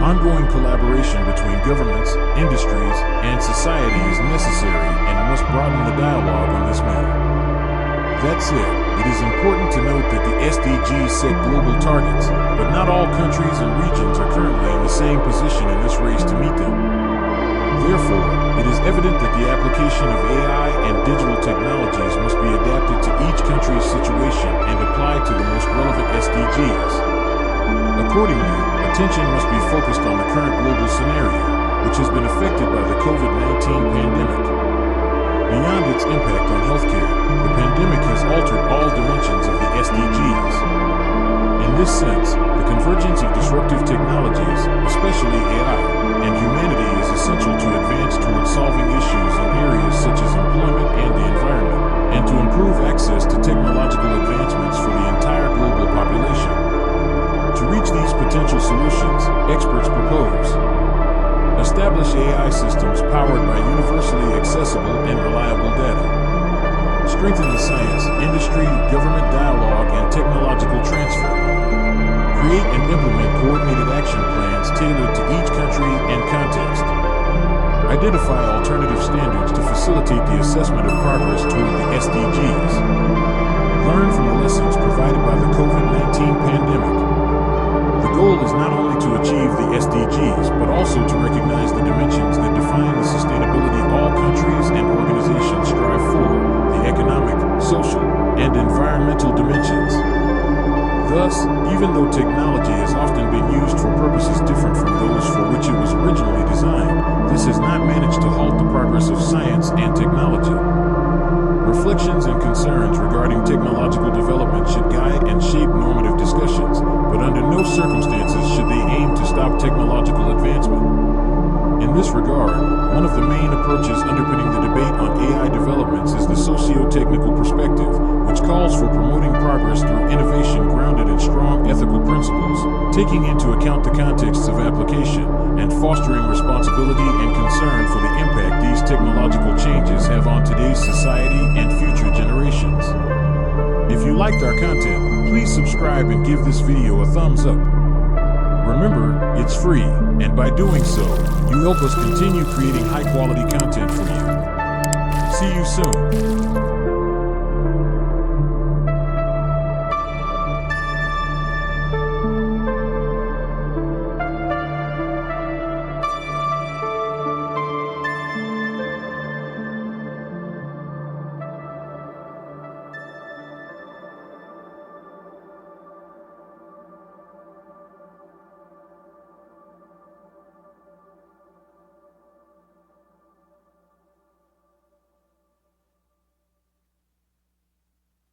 Ongoing collaboration between governments, industries, and society is necessary and must broaden the dialogue on this matter. That said, it is important to note that the SDGs set global targets, but not all countries and regions are currently in the same position in this race to meet them. Therefore, it is evident that the application of AI and digital technologies must be adapted to each country's situation and applied to the most relevant SDGs. Accordingly, attention must be focused on the current global scenario, which has been affected by the COVID-19 pandemic. Beyond its impact on healthcare, the pandemic has altered all dimensions of the SDGs. In this sense, the convergence of disruptive technologies, especially AI, and humanity is essential to advance towards solving issues in areas such as employment and the environment, and to improve access to technological advancements for the entire global population. To reach these potential solutions, experts propose: establish AI systems powered by universally accessible and reliable data. Strengthen the science, industry, government dialogue, and technological transfer. Create and implement coordinated action plans tailored to each country and context. Identify alternative standards to facilitate the assessment of progress toward the SDGs. Learn from the lessons provided by the COVID-19 pandemic. The goal is not only to achieve the SDGs, but also to recognize the dimensions that define the sustainability all countries and organizations strive for, the economic, social, and environmental dimensions. Thus, even though technology has often been used for purposes different from those for which it was originally designed, this has not managed to halt the progress of science and technology. Reflections and concerns regarding technological development should guide and shape normative discussions, but under no circumstances should they aim to stop technological advancement. In this regard, one of the main approaches underpinning the debate on AI developments is the socio-technical perspective, which calls for promoting progress through innovation grounded in strong ethical principles, taking into account the contexts of application, and fostering responsibility and concern for the impact these technological changes have on today's society and future generations. If you liked our content, please subscribe and give this video a thumbs up. Remember, it's free, and by doing so, you help us continue creating high-quality content for you. See you soon.